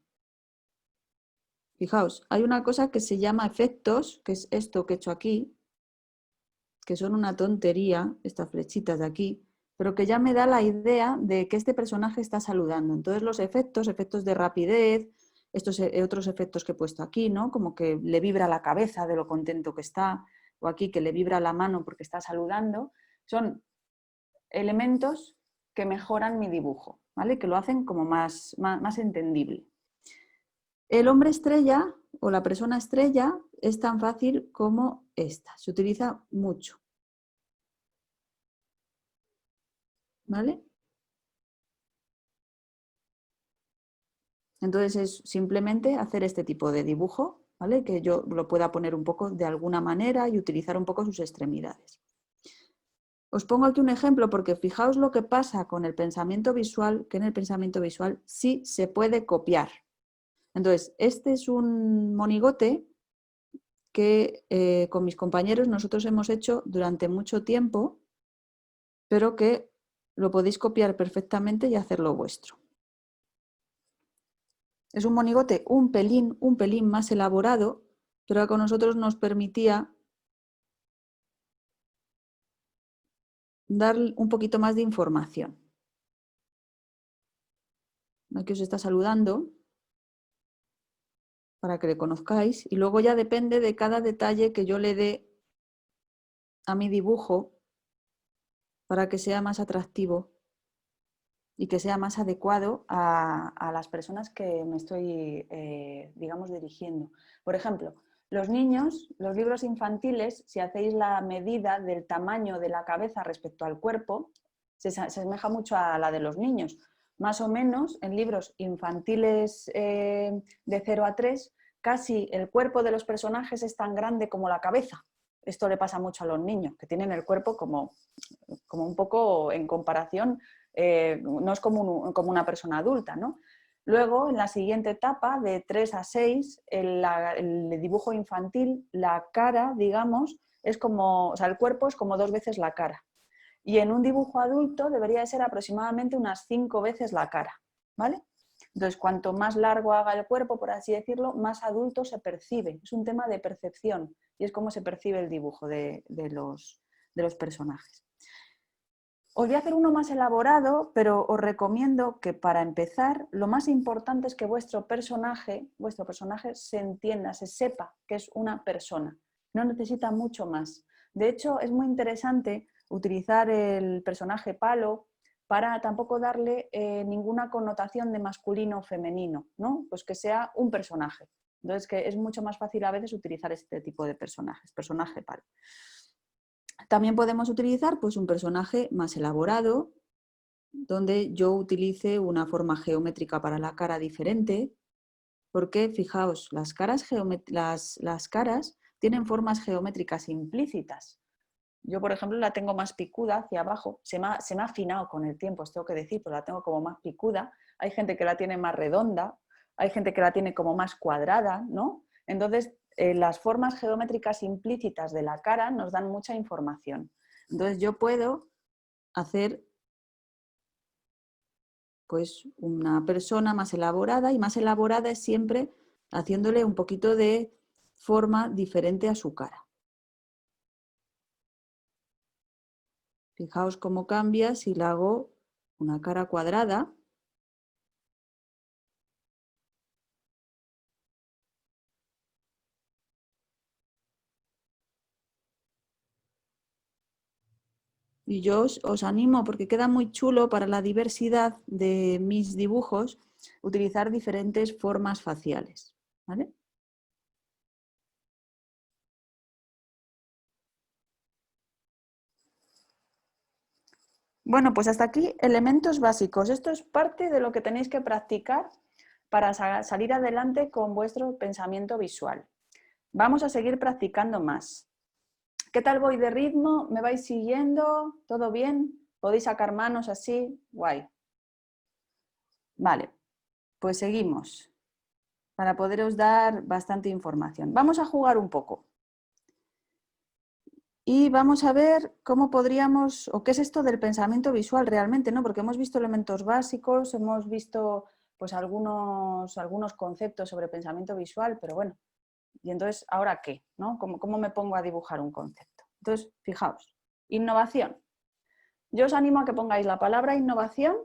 Fijaos, hay una cosa que se llama efectos, que es esto que he hecho aquí, que son una tontería, estas flechitas de aquí, pero que ya me da la idea de que este personaje está saludando. Entonces los efectos de rapidez, estos otros efectos que he puesto aquí, ¿no? Como que le vibra la cabeza de lo contento que está, o aquí que le vibra la mano porque está saludando, son elementos que mejoran mi dibujo, ¿vale? Que lo hacen como más entendible. El hombre estrella o la persona estrella es tan fácil como esta, se utiliza mucho. ¿Vale? Entonces es simplemente hacer este tipo de dibujo, ¿vale? Que yo lo pueda poner un poco de alguna manera y utilizar un poco sus extremidades. Os pongo aquí un ejemplo porque fijaos lo que pasa con el pensamiento visual, que en el pensamiento visual sí se puede copiar. Entonces, este es un monigote que con mis compañeros nosotros hemos hecho durante mucho tiempo, pero que lo podéis copiar perfectamente y hacerlo vuestro. Es un monigote un pelín más elaborado, pero que con nosotros nos permitía dar un poquito más de información. Aquí os está saludando para que le conozcáis y luego ya depende de cada detalle que yo le dé a mi dibujo para que sea más atractivo y que sea más adecuado a las personas que me estoy, digamos, dirigiendo. Por ejemplo, los niños, los libros infantiles, si hacéis la medida del tamaño de la cabeza respecto al cuerpo, se asemeja mucho a la de los niños. Más o menos, en libros infantiles de 0 a 3, casi el cuerpo de los personajes es tan grande como la cabeza. Esto le pasa mucho a los niños, que tienen el cuerpo como un poco en comparación, no es como una persona adulta, ¿no? Luego, en la siguiente etapa, de 3 a 6, el dibujo infantil, la cara, digamos, es como, o sea, el cuerpo es como 2 veces la cara. Y en un dibujo adulto debería de ser aproximadamente unas 5 veces la cara, ¿vale? Entonces, cuanto más largo haga el cuerpo, por así decirlo, más adulto se percibe. Es un tema de percepción y es cómo se percibe el dibujo de los personajes. Os voy a hacer uno más elaborado, pero os recomiendo que para empezar, lo más importante es que vuestro personaje se entienda, se sepa que es una persona. No necesita mucho más. De hecho, es muy interesante utilizar el personaje palo para tampoco darle ninguna connotación de masculino o femenino, ¿no? Pues que sea un personaje. Entonces, que es mucho más fácil a veces utilizar este tipo de personajes, personaje palo. También podemos utilizar pues, un personaje más elaborado, donde yo utilice una forma geométrica para la cara diferente, porque fijaos, las caras tienen formas geométricas implícitas. Yo, por ejemplo, la tengo más picuda hacia abajo, se me ha afinado con el tiempo, os tengo que decir, pero la tengo como más picuda. Hay gente que la tiene más redonda, hay gente que la tiene como más cuadrada, ¿no? Entonces, las formas geométricas implícitas de la cara nos dan mucha información. Entonces, yo puedo hacer pues, una persona más elaborada, y más elaborada es siempre haciéndole un poquito de forma diferente a su cara. Fijaos cómo cambia si le hago una cara cuadrada. Y yo os animo, porque queda muy chulo para la diversidad de mis dibujos, utilizar diferentes formas faciales, ¿vale? Bueno, pues hasta aquí elementos básicos. Esto es parte de lo que tenéis que practicar para salir adelante con vuestro pensamiento visual. Vamos a seguir practicando más. ¿Qué tal voy de ritmo? ¿Me vais siguiendo? ¿Todo bien? ¿Podéis sacar manos así? Guay. Vale, pues seguimos para poderos dar bastante información. Vamos a jugar un poco. Y vamos a ver cómo podríamos, o qué es esto del pensamiento visual realmente, ¿no? Porque hemos visto elementos básicos, hemos visto pues algunos conceptos sobre pensamiento visual, pero bueno, y entonces, ¿ahora qué? ¿No? ¿Cómo me pongo a dibujar un concepto? Entonces, fijaos, innovación. Yo os animo a que pongáis la palabra innovación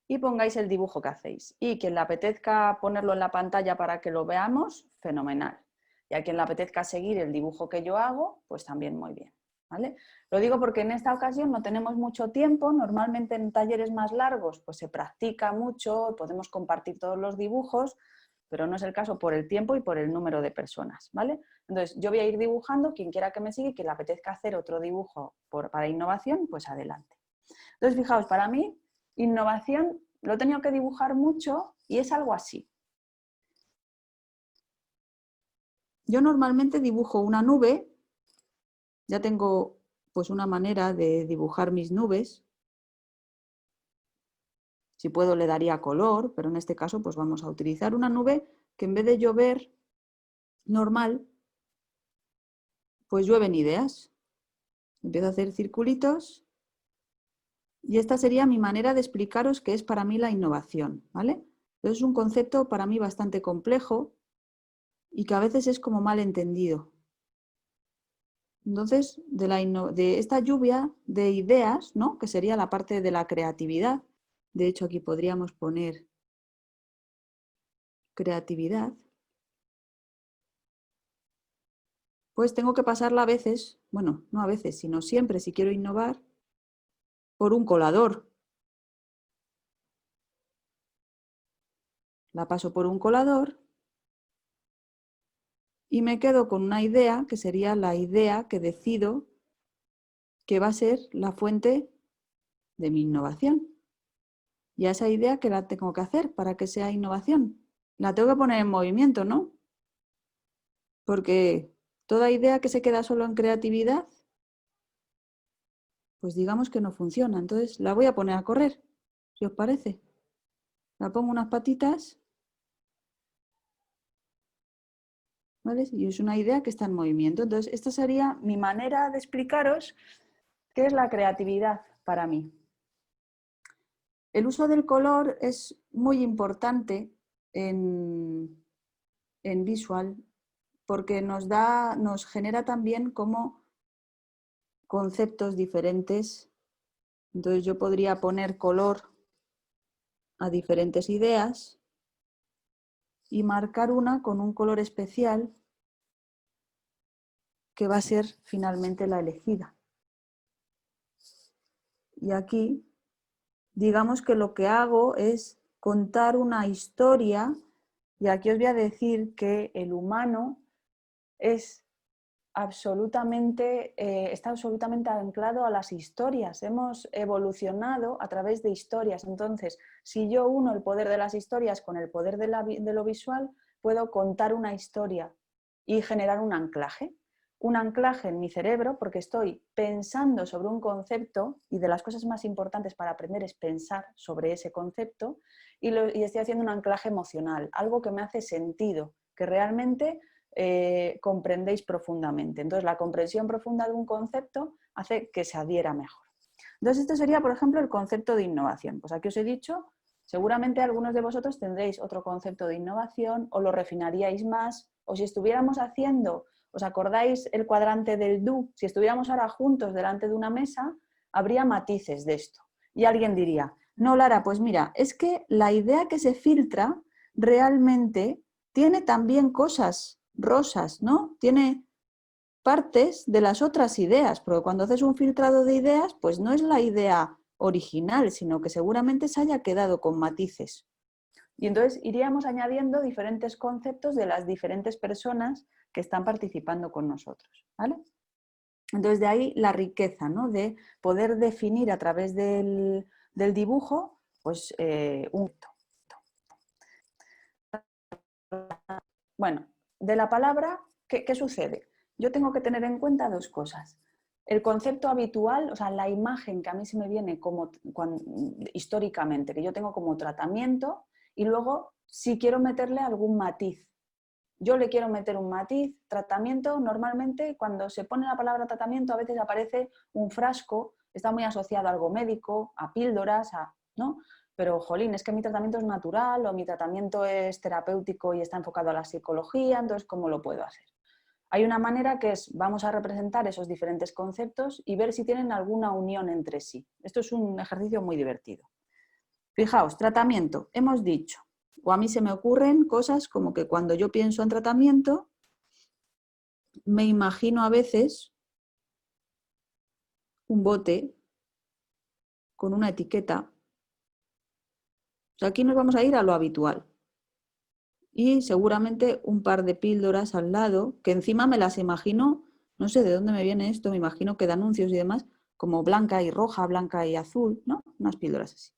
y pongáis el dibujo que hacéis. Y quien le apetezca ponerlo en la pantalla para que lo veamos, fenomenal. Y a quien le apetezca seguir el dibujo que yo hago, pues también muy bien. ¿Vale? Lo digo porque en esta ocasión no tenemos mucho tiempo. Normalmente en talleres más largos pues se practica mucho, podemos compartir todos los dibujos, pero no es el caso por el tiempo y por el número de personas. ¿Vale? Entonces yo voy a ir dibujando, quien quiera que me siga y que le apetezca hacer otro dibujo para innovación, pues adelante. Entonces fijaos, para mí innovación lo he tenido que dibujar mucho y es algo así. Yo normalmente dibujo una nube, ya tengo pues una manera de dibujar mis nubes. Si puedo le daría color, pero en este caso pues vamos a utilizar una nube que en vez de llover normal, pues llueven ideas. Empiezo a hacer circulitos y esta sería mi manera de explicaros qué es para mí la innovación, ¿vale? Entonces es un concepto para mí bastante complejo y que a veces es como mal entendido. Entonces, de esta lluvia de ideas, ¿no? Que sería la parte de la creatividad, de hecho aquí podríamos poner creatividad, pues tengo que pasarla a veces, bueno, no a veces, sino siempre si quiero innovar, por un colador. La paso por un colador y me quedo con una idea que sería la idea que decido que va a ser la fuente de mi innovación. Y a esa idea, ¿qué la tengo que hacer para que sea innovación? La tengo que poner en movimiento, ¿no? Porque toda idea que se queda solo en creatividad, pues digamos que no funciona. Entonces la voy a poner a correr, si os parece. La pongo unas patitas, ¿vale? Y es una idea que está en movimiento. Entonces esta sería mi manera de explicaros qué es la creatividad para mí. El uso del color es muy importante en visual porque nos genera también como conceptos diferentes. Entonces yo podría poner color a diferentes ideas y marcar una con un color especial que va a ser finalmente la elegida. Y aquí, digamos que lo que hago es contar una historia, y aquí os voy a decir que el humano es está absolutamente anclado a las historias. Hemos evolucionado a través de historias. Entonces, si yo uno el poder de las historias con el poder de lo visual, puedo contar una historia y generar un anclaje. Un anclaje en mi cerebro porque estoy pensando sobre un concepto y de las cosas más importantes para aprender es pensar sobre ese concepto y estoy haciendo un anclaje emocional, algo que me hace sentido, que realmente comprendéis profundamente. Entonces, la comprensión profunda de un concepto hace que se adhiera mejor. Entonces, esto sería, por ejemplo, el concepto de innovación. Pues aquí os he dicho, seguramente algunos de vosotros tendréis otro concepto de innovación o lo refinaríais más, o si estuviéramos haciendo, ¿os acordáis el cuadrante del do? Si estuviéramos ahora juntos delante de una mesa, habría matices de esto. Y alguien diría, no, Lara, pues mira, es que la idea que se filtra realmente tiene también cosas rosas, ¿no? Tiene partes de las otras ideas, porque cuando haces un filtrado de ideas, pues no es la idea original, sino que seguramente se haya quedado con matices. Y entonces iríamos añadiendo diferentes conceptos de las diferentes personas que están participando con nosotros, ¿vale? Entonces de ahí la riqueza, ¿no? De poder definir a través del dibujo, pues un... Bueno, de la palabra, ¿qué sucede? Yo tengo que tener en cuenta dos cosas. El concepto habitual, o sea, la imagen que a mí se me viene históricamente, que yo tengo como tratamiento, y luego si quiero meterle algún matiz. Yo le quiero meter un matiz, tratamiento, normalmente cuando se pone la palabra tratamiento a veces aparece un frasco, está muy asociado a algo médico, a píldoras, ¿no? pero jolín, es que mi tratamiento es natural o mi tratamiento es terapéutico y está enfocado a la psicología, entonces ¿cómo lo puedo hacer? Hay una manera que es, vamos a representar esos diferentes conceptos y ver si tienen alguna unión entre sí. Esto es un ejercicio muy divertido. Fijaos, tratamiento, hemos dicho, o a mí se me ocurren cosas como que cuando yo pienso en tratamiento, me imagino a veces un bote con una etiqueta. O sea, aquí nos vamos a ir a lo habitual. Y seguramente un par de píldoras al lado, que encima me las imagino, no sé de dónde me viene esto, me imagino que de anuncios y demás, como blanca y roja, blanca y azul, ¿no? Unas píldoras así.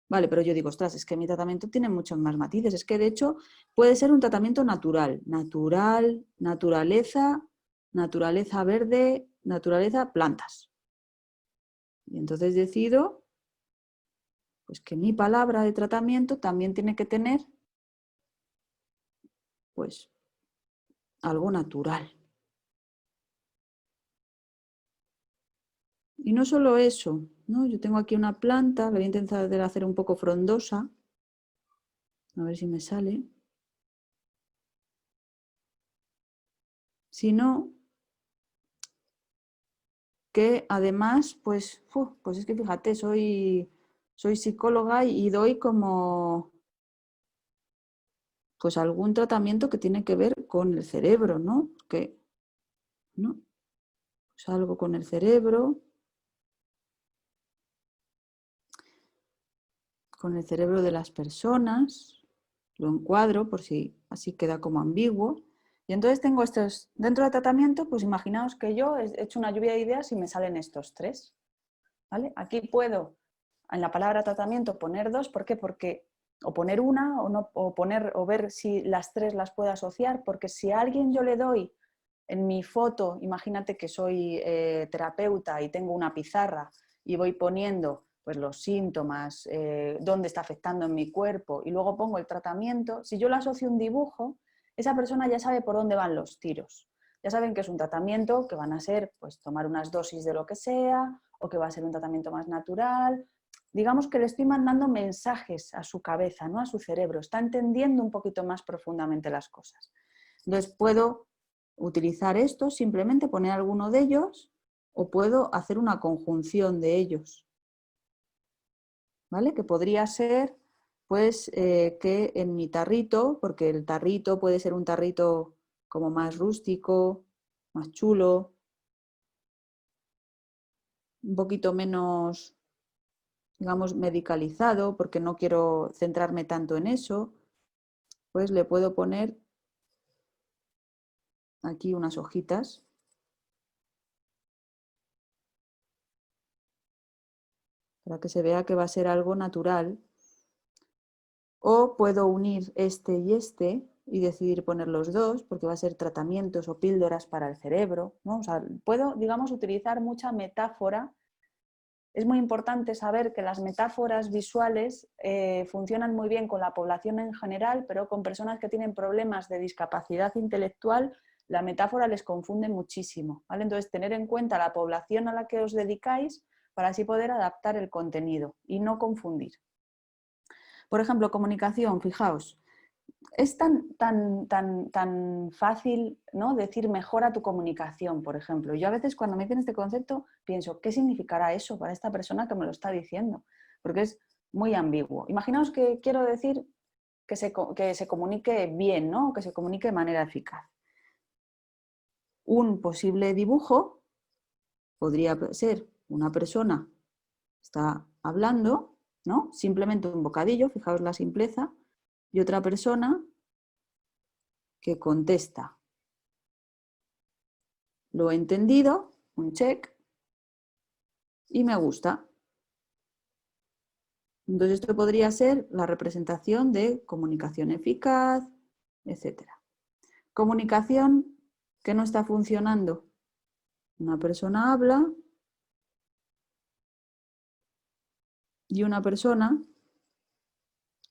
Vale, pero yo digo, ostras, es que mi tratamiento tiene muchos más matices. Es que de hecho puede ser un tratamiento natural. Natural, naturaleza, naturaleza verde, naturaleza, plantas. Y entonces decido pues que mi palabra de tratamiento también tiene que tener pues algo natural. Y no solo eso, ¿no? Yo tengo aquí una planta, voy a intentar hacer un poco frondosa, a ver si me sale. Sino que además, pues es que fíjate, soy psicóloga y doy como pues algún tratamiento que tiene que ver con el cerebro, ¿no? Que, ¿no? Pues algo con el cerebro de las personas, lo encuadro por si así queda como ambiguo. Y entonces tengo estos, dentro del tratamiento, pues imaginaos que yo he hecho una lluvia de ideas y me salen estos tres. ¿Vale? Aquí puedo, en la palabra tratamiento, poner dos. ¿Por qué? Porque, o poner una, o, no, o ver si las tres las puedo asociar, porque si a alguien yo le doy en mi foto, imagínate que soy terapeuta y tengo una pizarra y voy poniendo pues, los síntomas, dónde está afectando en mi cuerpo y luego pongo el tratamiento, si yo le asocio un dibujo, esa persona ya sabe por dónde van los tiros. Ya saben que es un tratamiento que van a ser pues, tomar unas dosis de lo que sea o que va a ser un tratamiento más natural. Digamos que le estoy mandando mensajes a su cabeza, ¿no? A su cerebro. Está entendiendo un poquito más profundamente las cosas. Entonces puedo utilizar esto, simplemente poner alguno de ellos o puedo hacer una conjunción de ellos. ¿Vale? Que podría ser pues que en mi tarrito, porque el tarrito puede ser un tarrito como más rústico, más chulo, un poquito menos, digamos, medicalizado, porque no quiero centrarme tanto en eso, pues le puedo poner aquí unas hojitas para que se vea que va a ser algo natural. O puedo unir este y decidir poner los dos, porque va a ser tratamientos o píldoras para el cerebro, ¿no? O sea, puedo, digamos, utilizar mucha metáfora. Es muy importante saber que las metáforas visuales funcionan muy bien con la población en general, pero con personas que tienen problemas de discapacidad intelectual, la metáfora les confunde muchísimo, ¿vale? Entonces, tener en cuenta la población a la que os dedicáis para así poder adaptar el contenido y no confundir. Por ejemplo, comunicación, fijaos, es tan fácil, ¿no? Decir mejora tu comunicación, por ejemplo. Yo a veces cuando me dicen este concepto pienso, ¿qué significará eso para esta persona que me lo está diciendo? Porque es muy ambiguo. Imaginaos que quiero decir que se comunique bien, ¿no? Que se comunique de manera eficaz. Un posible dibujo podría ser una persona que está hablando, ¿no? Simplemente un bocadillo, fijaos la simpleza, y otra persona que contesta. Lo he entendido, un check, y me gusta. Entonces esto podría ser la representación de comunicación eficaz, etc. Comunicación que no está funcionando. Una persona habla y una persona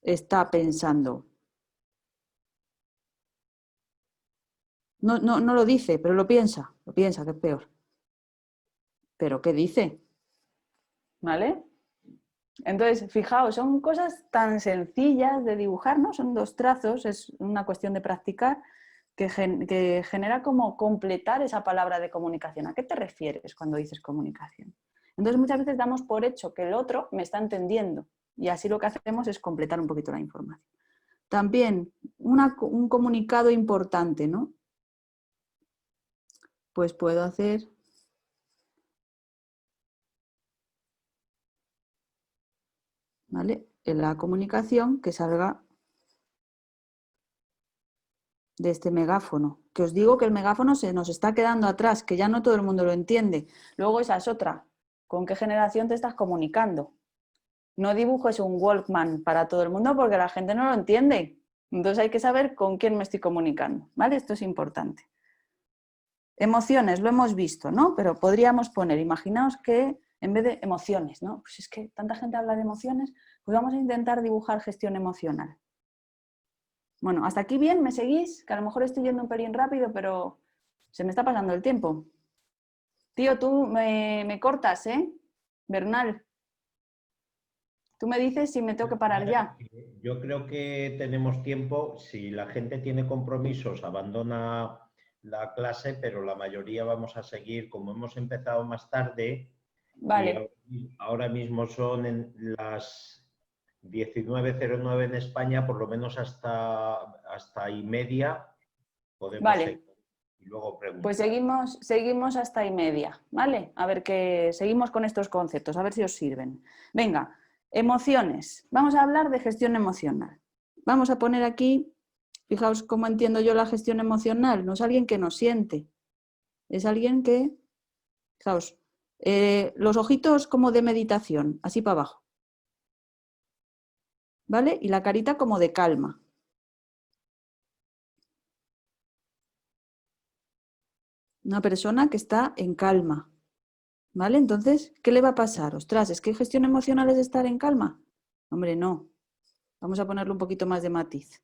está pensando. No lo dice, pero lo piensa, que es peor. ¿Pero qué dice? ¿Vale? Entonces, fijaos, son cosas tan sencillas de dibujar, ¿no? Son 2 trazos, es una cuestión de practicar que genera como completar esa palabra de comunicación. ¿A qué te refieres cuando dices comunicación? Entonces, muchas veces damos por hecho que el otro me está entendiendo y así lo que hacemos es completar un poquito la información. También un comunicado importante, ¿no? Pues puedo hacer ¿vale? En la comunicación que salga de este megáfono. Que os digo que el megáfono se nos está quedando atrás, que ya no todo el mundo lo entiende. Luego esa es otra. ¿Con qué generación te estás comunicando? No dibujes un Walkman para todo el mundo porque la gente no lo entiende. Entonces hay que saber con quién me estoy comunicando, ¿vale? Esto es importante. Emociones, lo hemos visto, ¿no? Pero podríamos poner, imaginaos que en vez de emociones, ¿no? Pues es que tanta gente habla de emociones, pues vamos a intentar dibujar gestión emocional. Bueno, hasta aquí bien, ¿me seguís? Que a lo mejor estoy yendo un pelín rápido, pero se me está pasando el tiempo. Tío, tú me cortas, ¿eh? Bernal, tú me dices si me tengo que parar ya. Yo creo que tenemos tiempo. Si la gente tiene compromisos, abandona la clase, pero la mayoría vamos a seguir. Como hemos empezado más tarde y Vale, ahora mismo son las 19:09 en España, por lo menos hasta y media podemos vale. seguir y luego Pues preguntar. seguimos hasta y media, ¿vale? A ver qué seguimos con estos conceptos, a ver si os sirven. Venga, emociones. Vamos a hablar de gestión emocional. Vamos a poner aquí, fijaos cómo entiendo yo la gestión emocional. No es alguien que nos siente, es alguien que, fijaos, los ojitos como de meditación, así para abajo, ¿vale? Y la carita como de calma. Una persona que está en calma. ¿Vale? Entonces, ¿qué le va a pasar? Ostras, ¿es que gestión emocional es estar en calma? Hombre, no. Vamos a ponerle un poquito más de matiz.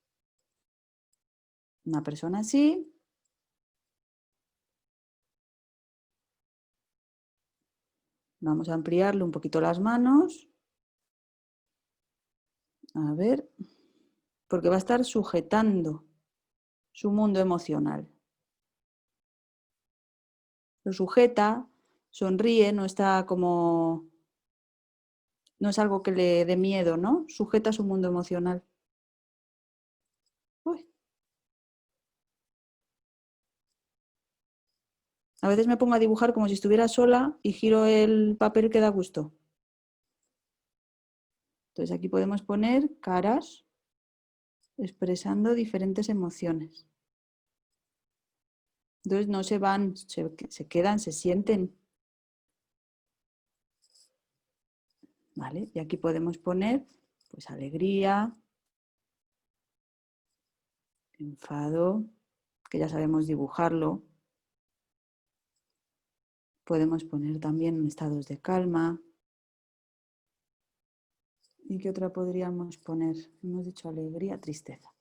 Una persona así. Vamos a ampliarle un poquito las manos. A ver, porque va a estar sujetando su mundo emocional. Lo sujeta, sonríe, no está como... No es algo que le dé miedo, ¿no? Sujeta su mundo emocional. Uy. A veces me pongo a dibujar como si estuviera sola y giro el papel que da gusto. Entonces aquí podemos poner caras expresando diferentes emociones. Entonces no se van, se quedan, se sienten. ¿Vale? Y aquí podemos poner pues alegría, enfado, que ya sabemos dibujarlo. Podemos poner también estados de calma. ¿Y qué otra podríamos poner? Hemos dicho alegría, tristeza.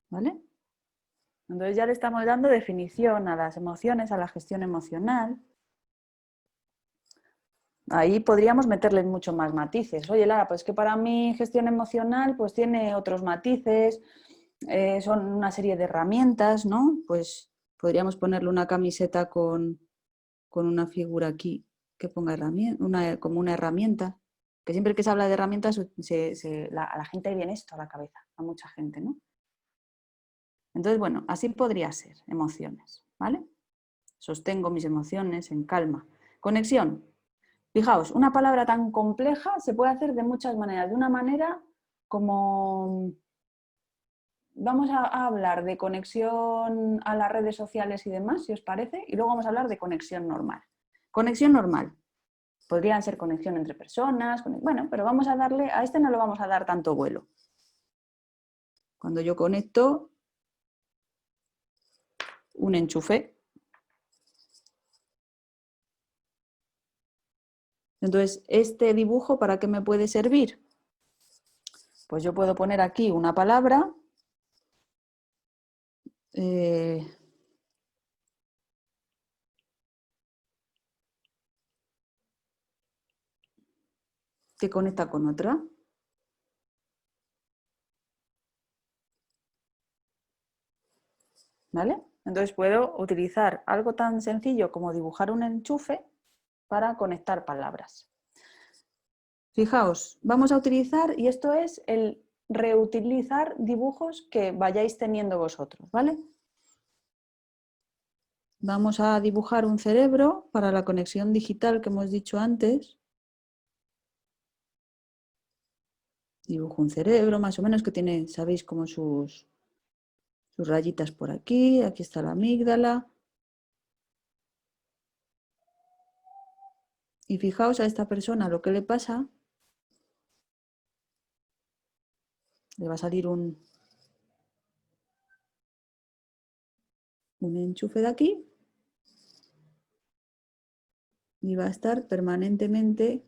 ¿Vale? Entonces ya le estamos dando definición a las emociones, a la gestión emocional. Ahí podríamos meterle mucho más matices. Oye, Lara, pues que para mí gestión emocional pues tiene otros matices, son una serie de herramientas, ¿no? Pues podríamos ponerle una camiseta con una figura aquí que ponga como una herramienta. Que siempre que se habla de herramientas a la gente le viene esto a la cabeza, a mucha gente, ¿no? Entonces, bueno, así podría ser, emociones, ¿vale? Sostengo mis emociones en calma. Conexión. Fijaos, una palabra tan compleja se puede hacer de muchas maneras. De una manera como... Vamos a hablar de conexión a las redes sociales y demás, si os parece, y luego vamos a hablar de conexión normal. Conexión normal. Podrían ser conexión entre personas, bueno, pero vamos a darle, a este no le vamos a dar tanto vuelo. Cuando yo conecto un enchufe, entonces, ¿este dibujo para qué me puede servir? Pues yo puedo poner aquí una palabra, que conecta con otra. ¿Vale? Entonces puedo utilizar algo tan sencillo como dibujar un enchufe para conectar palabras. Fijaos, vamos a utilizar, y esto es el reutilizar dibujos que vayáis teniendo vosotros, ¿vale? Vamos a dibujar un cerebro para la conexión digital que hemos dicho antes. Dibujo un cerebro más o menos que tiene, sabéis, como sus rayitas por aquí. Aquí está la amígdala. Y fijaos a esta persona lo que le pasa. Le va a salir un enchufe de aquí. Y va a estar permanentemente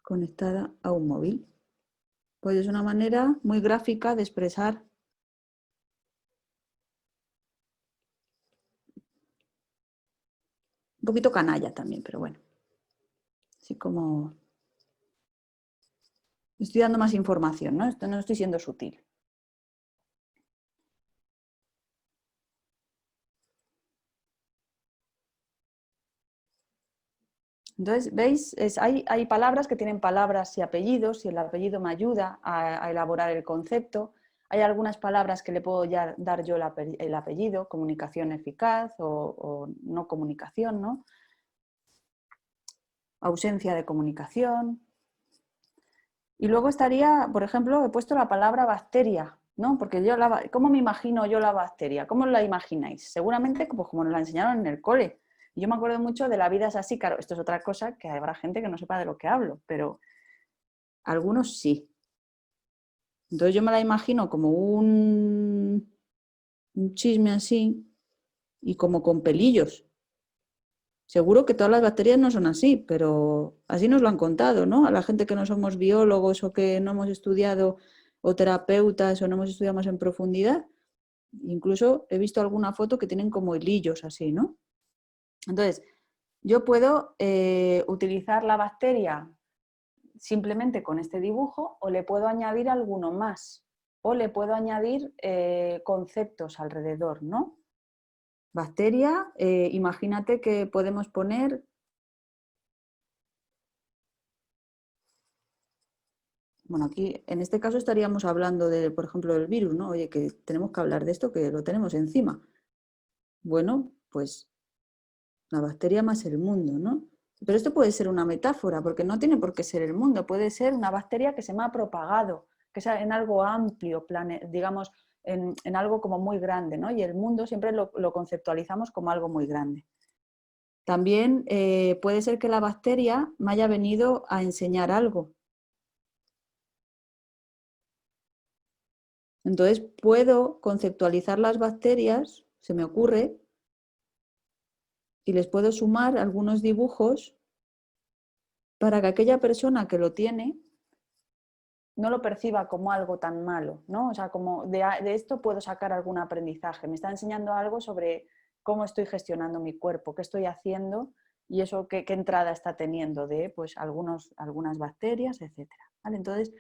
conectada a un móvil. Pues es una manera muy gráfica de expresar un poquito canalla también, pero bueno. Así como estoy dando más información, ¿no? Esto no estoy siendo sutil. Entonces, ¿veis? Hay palabras que tienen palabras y apellidos, y el apellido me ayuda a elaborar el concepto. Hay algunas palabras que le puedo ya dar yo el apellido, comunicación eficaz o no comunicación, ¿no? Ausencia de comunicación. Y luego estaría, por ejemplo, he puesto la palabra bacteria, ¿no? Porque ¿cómo me imagino yo la bacteria? ¿Cómo la imagináis? Seguramente pues, como nos la enseñaron en el cole. Yo me acuerdo mucho de La vida es así, claro, esto es otra cosa que habrá gente que no sepa de lo que hablo, pero algunos sí. Entonces yo me la imagino como un chisme así y como con pelillos. Seguro que todas las bacterias no son así, pero así nos lo han contado, ¿no? A la gente que no somos biólogos o que no hemos estudiado o terapeutas o no hemos estudiado más en profundidad. Incluso he visto alguna foto que tienen como hilillos así, ¿no? Entonces, yo puedo utilizar la bacteria simplemente con este dibujo o le puedo añadir alguno más o le puedo añadir conceptos alrededor, ¿no? Bacteria, imagínate que podemos poner, bueno, aquí en este caso estaríamos hablando de, por ejemplo, del virus, ¿no? Oye, que tenemos que hablar de esto, que lo tenemos encima. Bueno, pues la bacteria más el mundo, ¿no? Pero esto puede ser una metáfora, porque no tiene por qué ser el mundo, puede ser una bacteria que se me ha propagado, que sea en algo amplio, digamos, en algo como muy grande, ¿no? Y el mundo siempre lo conceptualizamos como algo muy grande. También puede ser que la bacteria me haya venido a enseñar algo. Entonces puedo conceptualizar las bacterias, se me ocurre, y les puedo sumar algunos dibujos para que aquella persona que lo tiene no lo perciba como algo tan malo, ¿no? O sea, como de esto puedo sacar algún aprendizaje. Me está enseñando algo sobre cómo estoy gestionando mi cuerpo, qué estoy haciendo y eso qué entrada está teniendo de pues, algunas bacterias, etc. ¿Vale? Entonces,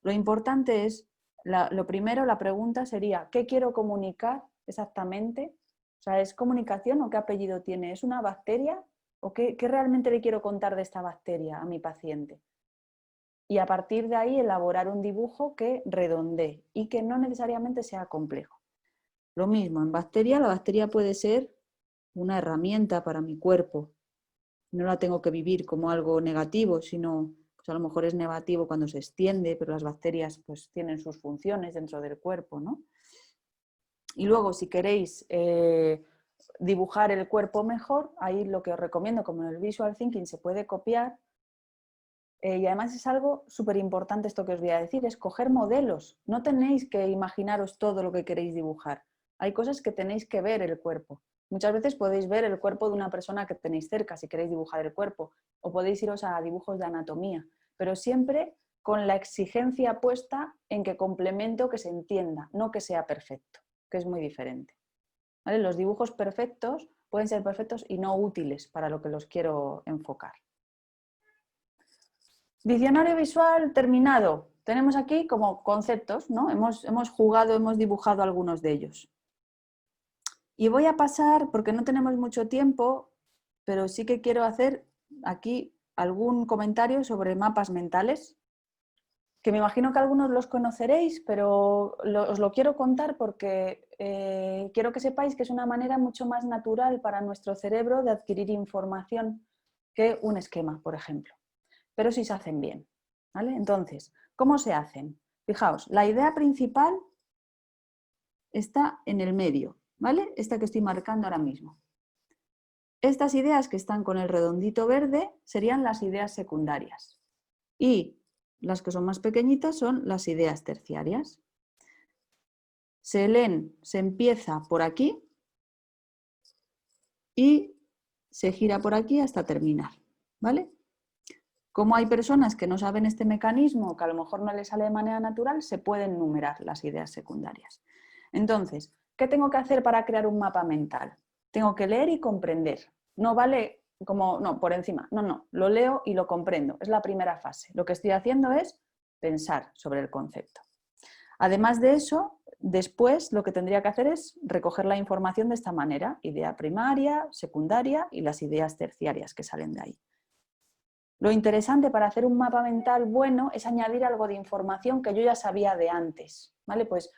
lo importante es, lo primero, la pregunta sería, ¿qué quiero comunicar exactamente? O sea, ¿es comunicación o qué apellido tiene? ¿Es una bacteria o qué realmente le quiero contar de esta bacteria a mi paciente? Y a partir de ahí elaborar un dibujo que redondee y que no necesariamente sea complejo. Lo mismo, en bacteria, la bacteria puede ser una herramienta para mi cuerpo. No la tengo que vivir como algo negativo, sino pues a lo mejor es negativo cuando se extiende, pero las bacterias pues tienen sus funciones dentro del cuerpo, ¿no? Y luego, si queréis dibujar el cuerpo mejor, ahí lo que os recomiendo, como en el Visual Thinking se puede copiar, y además es algo súper importante esto que os voy a decir, es coger modelos. No tenéis que imaginaros todo lo que queréis dibujar. Hay cosas que tenéis que ver el cuerpo. Muchas veces podéis ver el cuerpo de una persona que tenéis cerca si queréis dibujar el cuerpo, o podéis iros a dibujos de anatomía, pero siempre con la exigencia puesta en que complemente o que se entienda, no que sea perfecto, que es muy diferente. ¿Vale? Los dibujos perfectos pueden ser perfectos y no útiles para lo que los quiero enfocar. Diccionario visual terminado. Tenemos aquí como conceptos, ¿no? Hemos jugado, hemos dibujado algunos de ellos. Y voy a pasar, porque no tenemos mucho tiempo, pero sí que quiero hacer aquí algún comentario sobre mapas mentales, que me imagino que algunos los conoceréis, pero os lo quiero contar porque quiero que sepáis que es una manera mucho más natural para nuestro cerebro de adquirir información que un esquema, por ejemplo. Pero sí se hacen bien, ¿vale? Entonces, ¿cómo se hacen? Fijaos, la idea principal está en el medio, ¿vale? Esta que estoy marcando ahora mismo. Estas ideas que están con el redondito verde serían las ideas secundarias. Y las que son más pequeñitas son las ideas terciarias. Se empieza por aquí y se gira por aquí hasta terminar, ¿vale? Como hay personas que no saben este mecanismo, que a lo mejor no les sale de manera natural, se pueden numerar las ideas secundarias. Entonces, ¿qué tengo que hacer para crear un mapa mental? Tengo que leer y comprender. No vale como, no, por encima. No, lo leo y lo comprendo. Es la primera fase. Lo que estoy haciendo es pensar sobre el concepto. Además de eso, después lo que tendría que hacer es recoger la información de esta manera. Idea primaria, secundaria y las ideas terciarias que salen de ahí. Lo interesante para hacer un mapa mental bueno es añadir algo de información que yo ya sabía de antes, ¿vale? Pues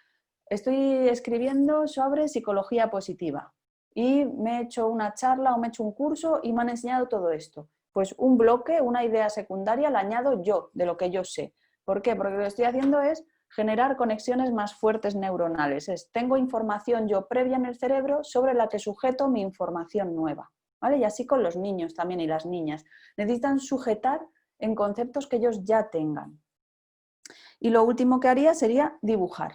estoy escribiendo sobre psicología positiva y me he hecho una charla o me he hecho un curso y me han enseñado todo esto. Pues un bloque, una idea secundaria la añado yo, de lo que yo sé. ¿Por qué? Porque lo que estoy haciendo es generar conexiones más fuertes neuronales. Tengo información yo previa en el cerebro sobre la que sujeto mi información nueva. ¿Vale? Y así con los niños también y las niñas. Necesitan sujetar en conceptos que ellos ya tengan. Y lo último que haría sería dibujar.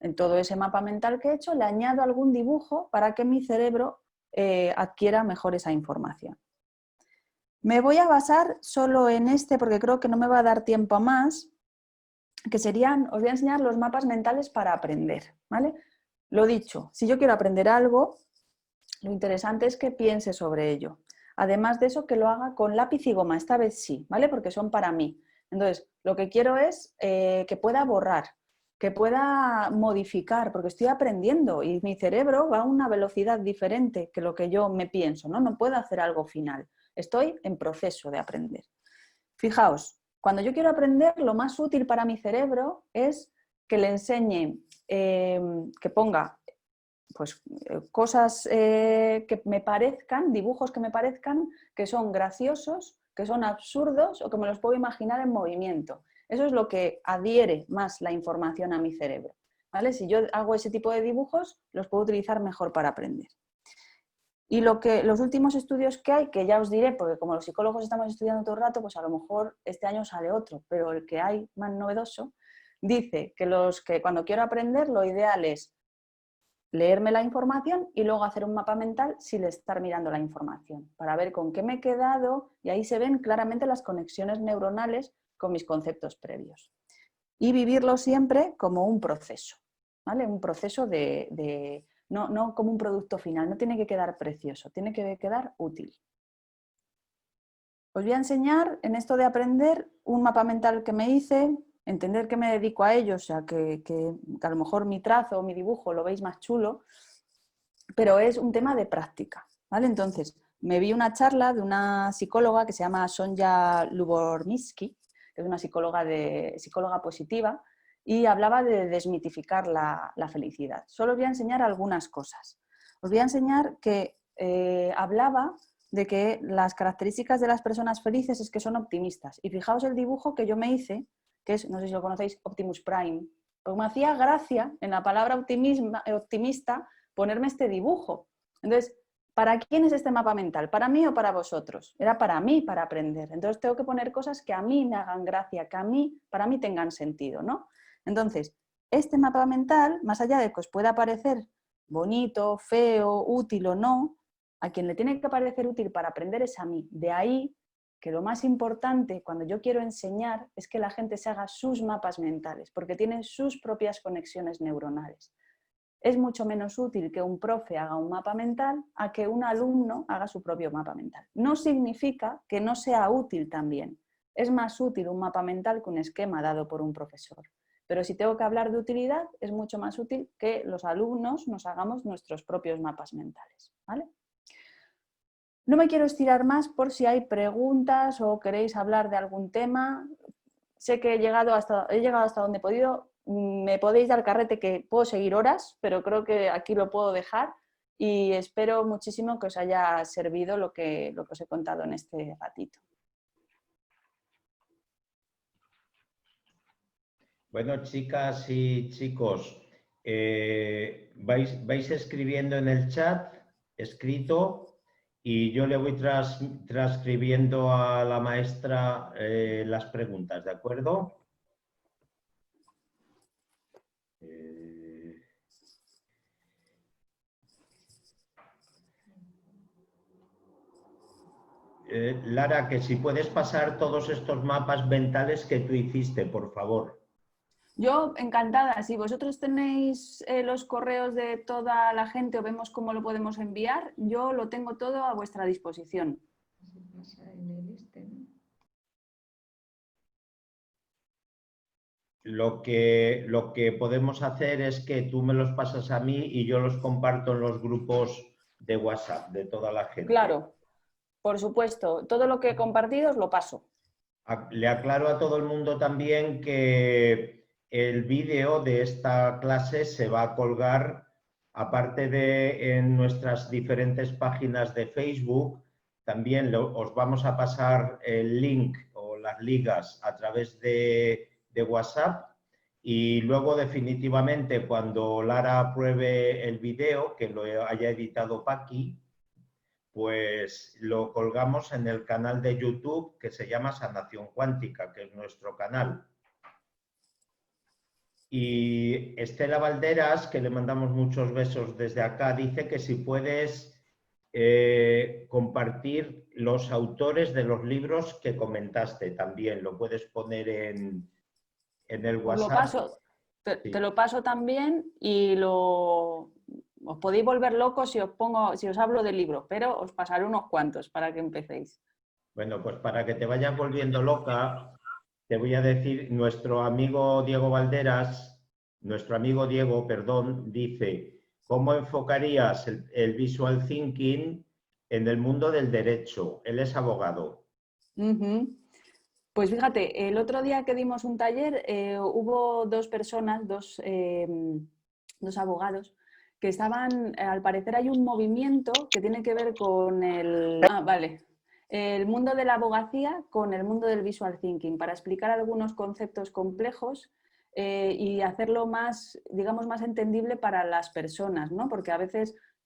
En todo ese mapa mental que he hecho le añado algún dibujo para que mi cerebro adquiera mejor esa información. Me voy a basar solo en este porque creo que no me va a dar tiempo a más, que serían, os voy a enseñar los mapas mentales para aprender, ¿vale? Lo dicho, si yo quiero aprender algo, lo interesante es que piense sobre ello. Además de eso, que lo haga con lápiz y goma, esta vez sí, ¿vale? Porque son para mí. Entonces, lo que quiero es que pueda borrar, que pueda modificar, porque estoy aprendiendo y mi cerebro va a una velocidad diferente que lo que yo me pienso, ¿no? No puedo hacer algo final. Estoy en proceso de aprender. Fijaos, cuando yo quiero aprender, lo más útil para mi cerebro es que le enseñe, que ponga pues cosas que me parezcan, dibujos que me parezcan que son graciosos, que son absurdos o que me los puedo imaginar en movimiento. Eso es lo que adhiere más la información a mi cerebro, ¿vale? Si yo hago ese tipo de dibujos, los puedo utilizar mejor para aprender. Y los últimos estudios que hay, que ya os diré, porque como los psicólogos estamos estudiando todo el rato, pues a lo mejor este año sale otro, pero el que hay más novedoso dice que cuando quiero aprender lo ideal es leerme la información y luego hacer un mapa mental sin estar mirando la información, para ver con qué me he quedado y ahí se ven claramente las conexiones neuronales con mis conceptos previos. Y vivirlo siempre como un proceso, ¿vale? Un proceso no como un producto final, no tiene que quedar precioso, tiene que quedar útil. Os voy a enseñar en esto de aprender un mapa mental que me hice, entender que me dedico a ello, o sea, que a lo mejor mi trazo o mi dibujo lo veis más chulo, pero es un tema de práctica, ¿vale? Entonces, me vi una charla de una psicóloga que se llama Sonja Lyubomirsky, que es una psicóloga positiva, y hablaba de desmitificar la felicidad. Solo os voy a enseñar algunas cosas. Os voy a enseñar que hablaba de que las características de las personas felices es que son optimistas. Y fijaos el dibujo que yo me hice, que es, no sé si lo conocéis, Optimus Prime, porque me hacía gracia en la palabra optimista ponerme este dibujo. Entonces, ¿para quién es este mapa mental? ¿Para mí o para vosotros? Era para mí, para aprender. Entonces tengo que poner cosas que a mí me hagan gracia, que para mí tengan sentido, ¿no? Entonces, este mapa mental, más allá de que os pueda parecer bonito, feo, útil o no, a quien le tiene que parecer útil para aprender es a mí. De ahí que lo más importante cuando yo quiero enseñar es que la gente se haga sus mapas mentales, porque tienen sus propias conexiones neuronales. es mucho menos útil que un profe haga un mapa mental a que un alumno haga su propio mapa mental. No significa que no sea útil también. Es más útil un mapa mental que un esquema dado por un profesor. Pero si tengo que hablar de utilidad, es mucho más útil que los alumnos nos hagamos nuestros propios mapas mentales, ¿vale? No me quiero estirar más por si hay preguntas o queréis hablar de algún tema. Sé que he llegado hasta donde he podido. Me podéis dar carrete que puedo seguir horas, pero creo que aquí lo puedo dejar y espero muchísimo que os haya servido lo que os he contado en este ratito. Bueno, chicas y chicos, vais escribiendo en el chat, escrito, y yo le voy transcribiendo a la maestra las preguntas, ¿de acuerdo? Lara, que si puedes pasar todos estos mapas mentales que tú hiciste, por favor. Yo encantada, si vosotros tenéis los correos de toda la gente o vemos cómo lo podemos enviar, yo lo tengo todo a vuestra disposición. Lo que podemos hacer es que tú me los pasas a mí y yo los comparto en los grupos de WhatsApp de toda la gente. Claro, por supuesto. Todo lo que he compartido os lo paso. Le aclaro a todo el mundo también que el vídeo de esta clase se va a colgar, aparte de en nuestras diferentes páginas de Facebook, también os vamos a pasar el link o las ligas a través de WhatsApp, y luego definitivamente cuando Lara apruebe el vídeo, que lo haya editado Paqui, pues lo colgamos en el canal de YouTube que se llama Sanación Cuántica, que es nuestro canal. Y Estela Valderas, que le mandamos muchos besos desde acá, dice que si puedes compartir los autores de los libros que comentaste también, lo puedes poner en el WhatsApp. Lo paso, te lo paso también y os podéis volver locos si os hablo del libro, pero os pasaré unos cuantos para que empecéis. Bueno, pues para que te vayas volviendo loca, te voy a decir, nuestro amigo Diego, dice, ¿cómo enfocarías el visual thinking en el mundo del derecho? Él es abogado. Pues fíjate, el otro día que dimos un taller hubo dos personas, dos abogados, que estaban, al parecer hay un movimiento que tiene que ver con el mundo de la abogacía con el mundo del visual thinking, para explicar algunos conceptos complejos y hacerlo más, digamos, más entendible para las personas, ¿no? Porque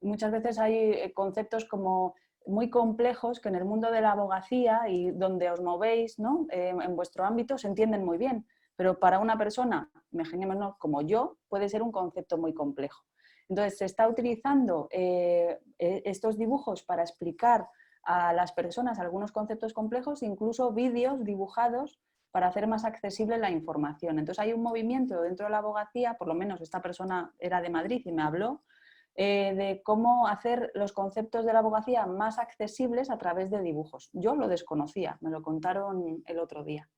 muchas veces hay conceptos como muy complejos que en el mundo de la abogacía y donde os movéis, ¿no? En vuestro ámbito se entienden muy bien, pero para una persona, imaginémonos como yo, puede ser un concepto muy complejo. Entonces se está utilizando estos dibujos para explicar a las personas algunos conceptos complejos, incluso vídeos dibujados para hacer más accesible la información. Entonces hay un movimiento dentro de la abogacía, por lo menos esta persona era de Madrid y me habló, de cómo hacer los conceptos de la abogacía más accesibles a través de dibujos. Yo lo desconocía, me lo contaron el otro día.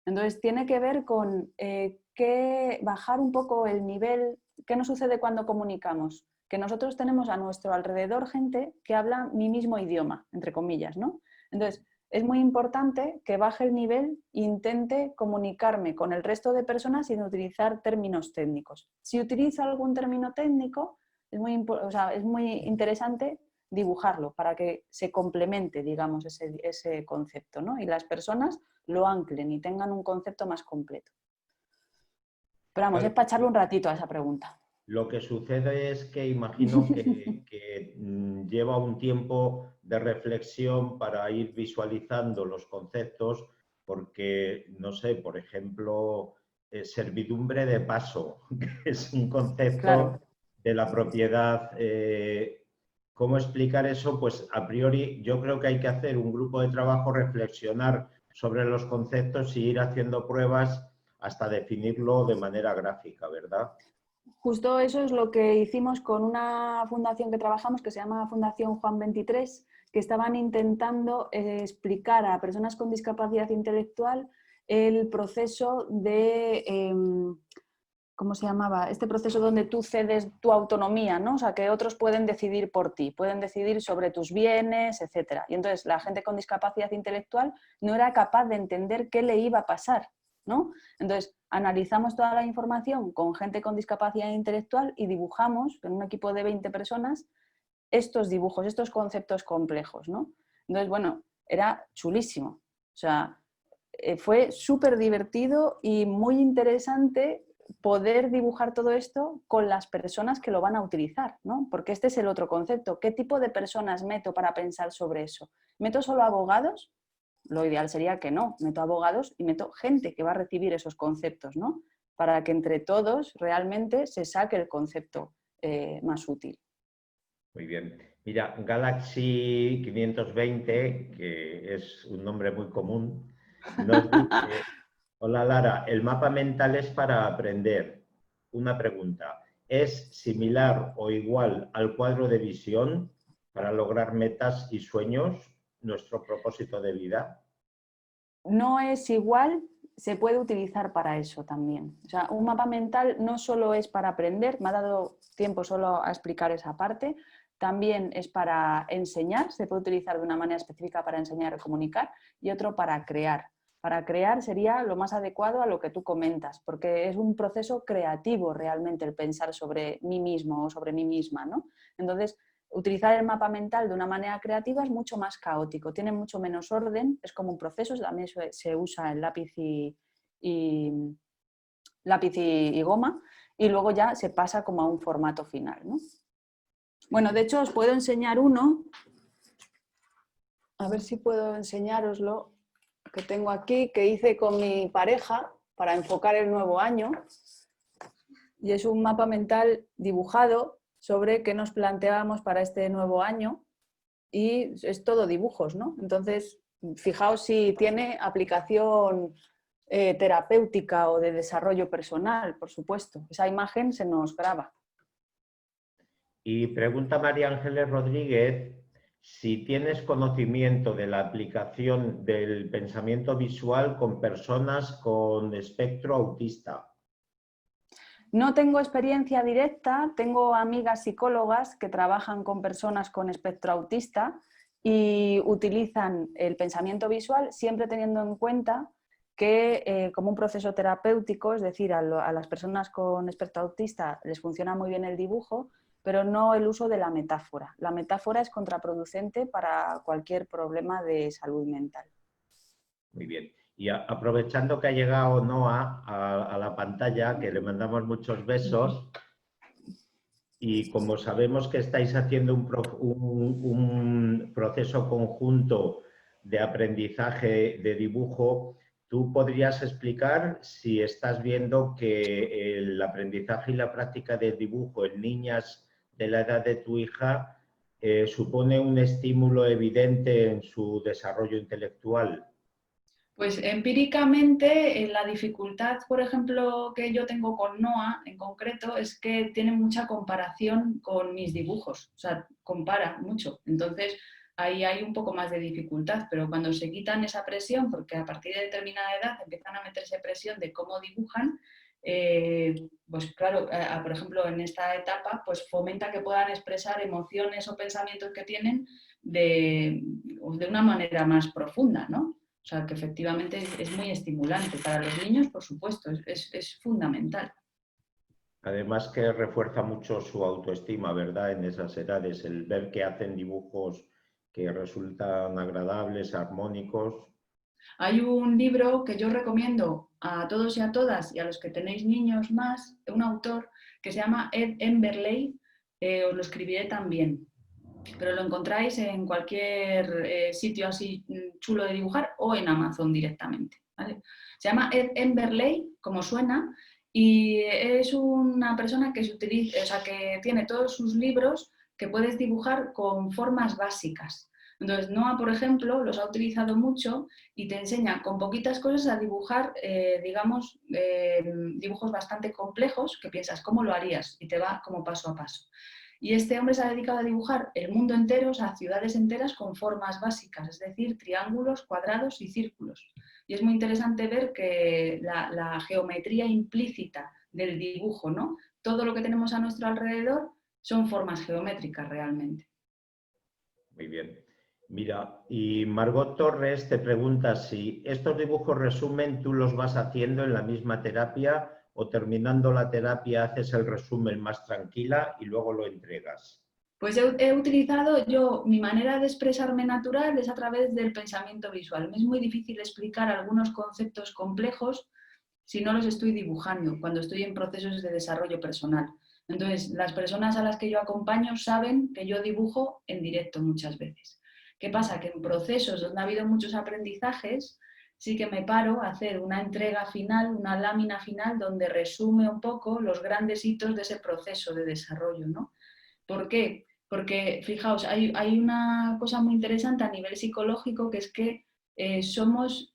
Entonces tiene que ver con que bajar un poco el nivel. ¿Qué nos sucede cuando comunicamos? Que nosotros tenemos a nuestro alrededor gente que habla mi mismo idioma, entre comillas, ¿no? Entonces es muy importante que baje el nivel e intente comunicarme con el resto de personas sin utilizar términos técnicos. Si utilizo algún término técnico, es muy interesante dibujarlo para que se complemente, digamos, ese concepto, ¿no? Y las personas lo anclen y tengan un concepto más completo. Pero vamos, es para echarle un ratito a esa pregunta. Lo que sucede es que imagino que lleva un tiempo de reflexión para ir visualizando los conceptos, porque, no sé, por ejemplo, servidumbre de paso, que es un concepto claro. de la propiedad. ¿Cómo explicar eso? Pues a priori yo creo que hay que hacer un grupo de trabajo, reflexionar sobre los conceptos y ir haciendo pruebas hasta definirlo de manera gráfica, ¿verdad? Justo eso es lo que hicimos con una fundación que trabajamos que se llama Fundación Juan 23, que estaban intentando explicar a personas con discapacidad intelectual el proceso de, ¿cómo se llamaba? Este proceso donde tú cedes tu autonomía, ¿no? O sea, que otros pueden decidir por ti, pueden decidir sobre tus bienes, etc. Y entonces la gente con discapacidad intelectual no era capaz de entender qué le iba a pasar, ¿no? Entonces analizamos toda la información con gente con discapacidad intelectual y dibujamos en un equipo de 20 personas estos dibujos, estos conceptos complejos, ¿no? Entonces, bueno, era chulísimo. O sea, fue súper divertido y muy interesante poder dibujar todo esto con las personas que lo van a utilizar, ¿no? Porque este es el otro concepto. ¿Qué tipo de personas meto para pensar sobre eso? ¿Meto solo abogados? Lo ideal sería que no. Meto abogados y meto gente que va a recibir esos conceptos, ¿no? Para que entre todos realmente se saque el concepto más útil. Muy bien. Mira, Galaxy 520, que es un nombre muy común, nos dice: hola Lara, el mapa mental es para aprender. Una pregunta, ¿es similar o igual al cuadro de visión para lograr metas y sueños, nuestro propósito de vida? No es igual, se puede utilizar para eso también. O sea, un mapa mental no solo es para aprender, me ha dado tiempo solo a explicar esa parte, también es para enseñar, se puede utilizar de una manera específica para enseñar o comunicar, y otro para crear. Para crear sería lo más adecuado a lo que tú comentas, porque es un proceso creativo realmente el pensar sobre mí mismo o sobre mí misma, ¿no? Entonces, utilizar el mapa mental de una manera creativa es mucho más caótico, tiene mucho menos orden, es como un proceso, también se usa el lápiz y goma, y luego ya se pasa como a un formato final, ¿no? Bueno, de hecho os puedo enseñar uno, a ver si puedo enseñároslo, que tengo aquí, que hice con mi pareja para enfocar el nuevo año, y es un mapa mental dibujado sobre qué nos planteábamos para este nuevo año, y es todo dibujos, ¿no? Entonces, fijaos si tiene aplicación terapéutica o de desarrollo personal, por supuesto. Esa imagen se nos graba. Y pregunta María Ángeles Rodríguez si tienes conocimiento de la aplicación del pensamiento visual con personas con espectro autista. No tengo experiencia directa, tengo amigas psicólogas que trabajan con personas con espectro autista y utilizan el pensamiento visual siempre teniendo en cuenta que como un proceso terapéutico, es decir, a las personas con espectro autista les funciona muy bien el dibujo, pero no el uso de la metáfora. La metáfora es contraproducente para cualquier problema de salud mental. Muy bien. Y aprovechando que ha llegado Noa a la pantalla, que le mandamos muchos besos, y como sabemos que estáis haciendo un proceso conjunto de aprendizaje de dibujo, ¿tú podrías explicar si estás viendo que el aprendizaje y la práctica del dibujo en niñas de la edad de tu hija supone un estímulo evidente en su desarrollo intelectual? Pues empíricamente la dificultad, por ejemplo, que yo tengo con Noa en concreto es que tiene mucha comparación con mis dibujos, o sea, compara mucho. Entonces ahí hay un poco más de dificultad, pero cuando se quitan esa presión, porque a partir de determinada edad empiezan a meterse presión de cómo dibujan, pues claro, por ejemplo, en esta etapa, pues fomenta que puedan expresar emociones o pensamientos que tienen de una manera más profunda, ¿no? O sea, que efectivamente es muy estimulante. Para los niños, por supuesto, es fundamental. Además que refuerza mucho su autoestima, ¿verdad? En esas edades, el ver que hacen dibujos que resultan agradables, armónicos. Hay un libro que yo recomiendo a todos y a todas y a los que tenéis niños más, un autor que se llama Ed Emberley, os lo escribiré también, pero lo encontráis en cualquier sitio así chulo de dibujar o en Amazon directamente, ¿vale? Se llama Ed Emberley, como suena, y es una persona que, que tiene todos sus libros que puedes dibujar con formas básicas. Entonces, Noah, por ejemplo, los ha utilizado mucho y te enseña con poquitas cosas a dibujar, digamos, dibujos bastante complejos que piensas, ¿cómo lo harías? Y te va como paso a paso. Y este hombre se ha dedicado a dibujar el mundo entero, o sea, ciudades enteras con formas básicas, es decir, triángulos, cuadrados y círculos. Y es muy interesante ver que la geometría implícita del dibujo, ¿no? Todo lo que tenemos a nuestro alrededor son formas geométricas realmente. Muy bien. Mira, y Margot Torres te pregunta si estos dibujos resumen tú los vas haciendo en la misma terapia o terminando la terapia haces el resumen más tranquila y luego lo entregas. Pues he utilizado yo, mi manera de expresarme natural es a través del pensamiento visual. Me es muy difícil explicar algunos conceptos complejos si no los estoy dibujando, cuando estoy en procesos de desarrollo personal. Entonces, las personas a las que yo acompaño saben que yo dibujo en directo muchas veces. ¿Qué pasa? Que en procesos donde ha habido muchos aprendizajes, sí que me paro a hacer una entrega final, una lámina final, donde resume un poco los grandes hitos de ese proceso de desarrollo, ¿no? ¿Por qué? Porque, fijaos, hay una cosa muy interesante a nivel psicológico, que es que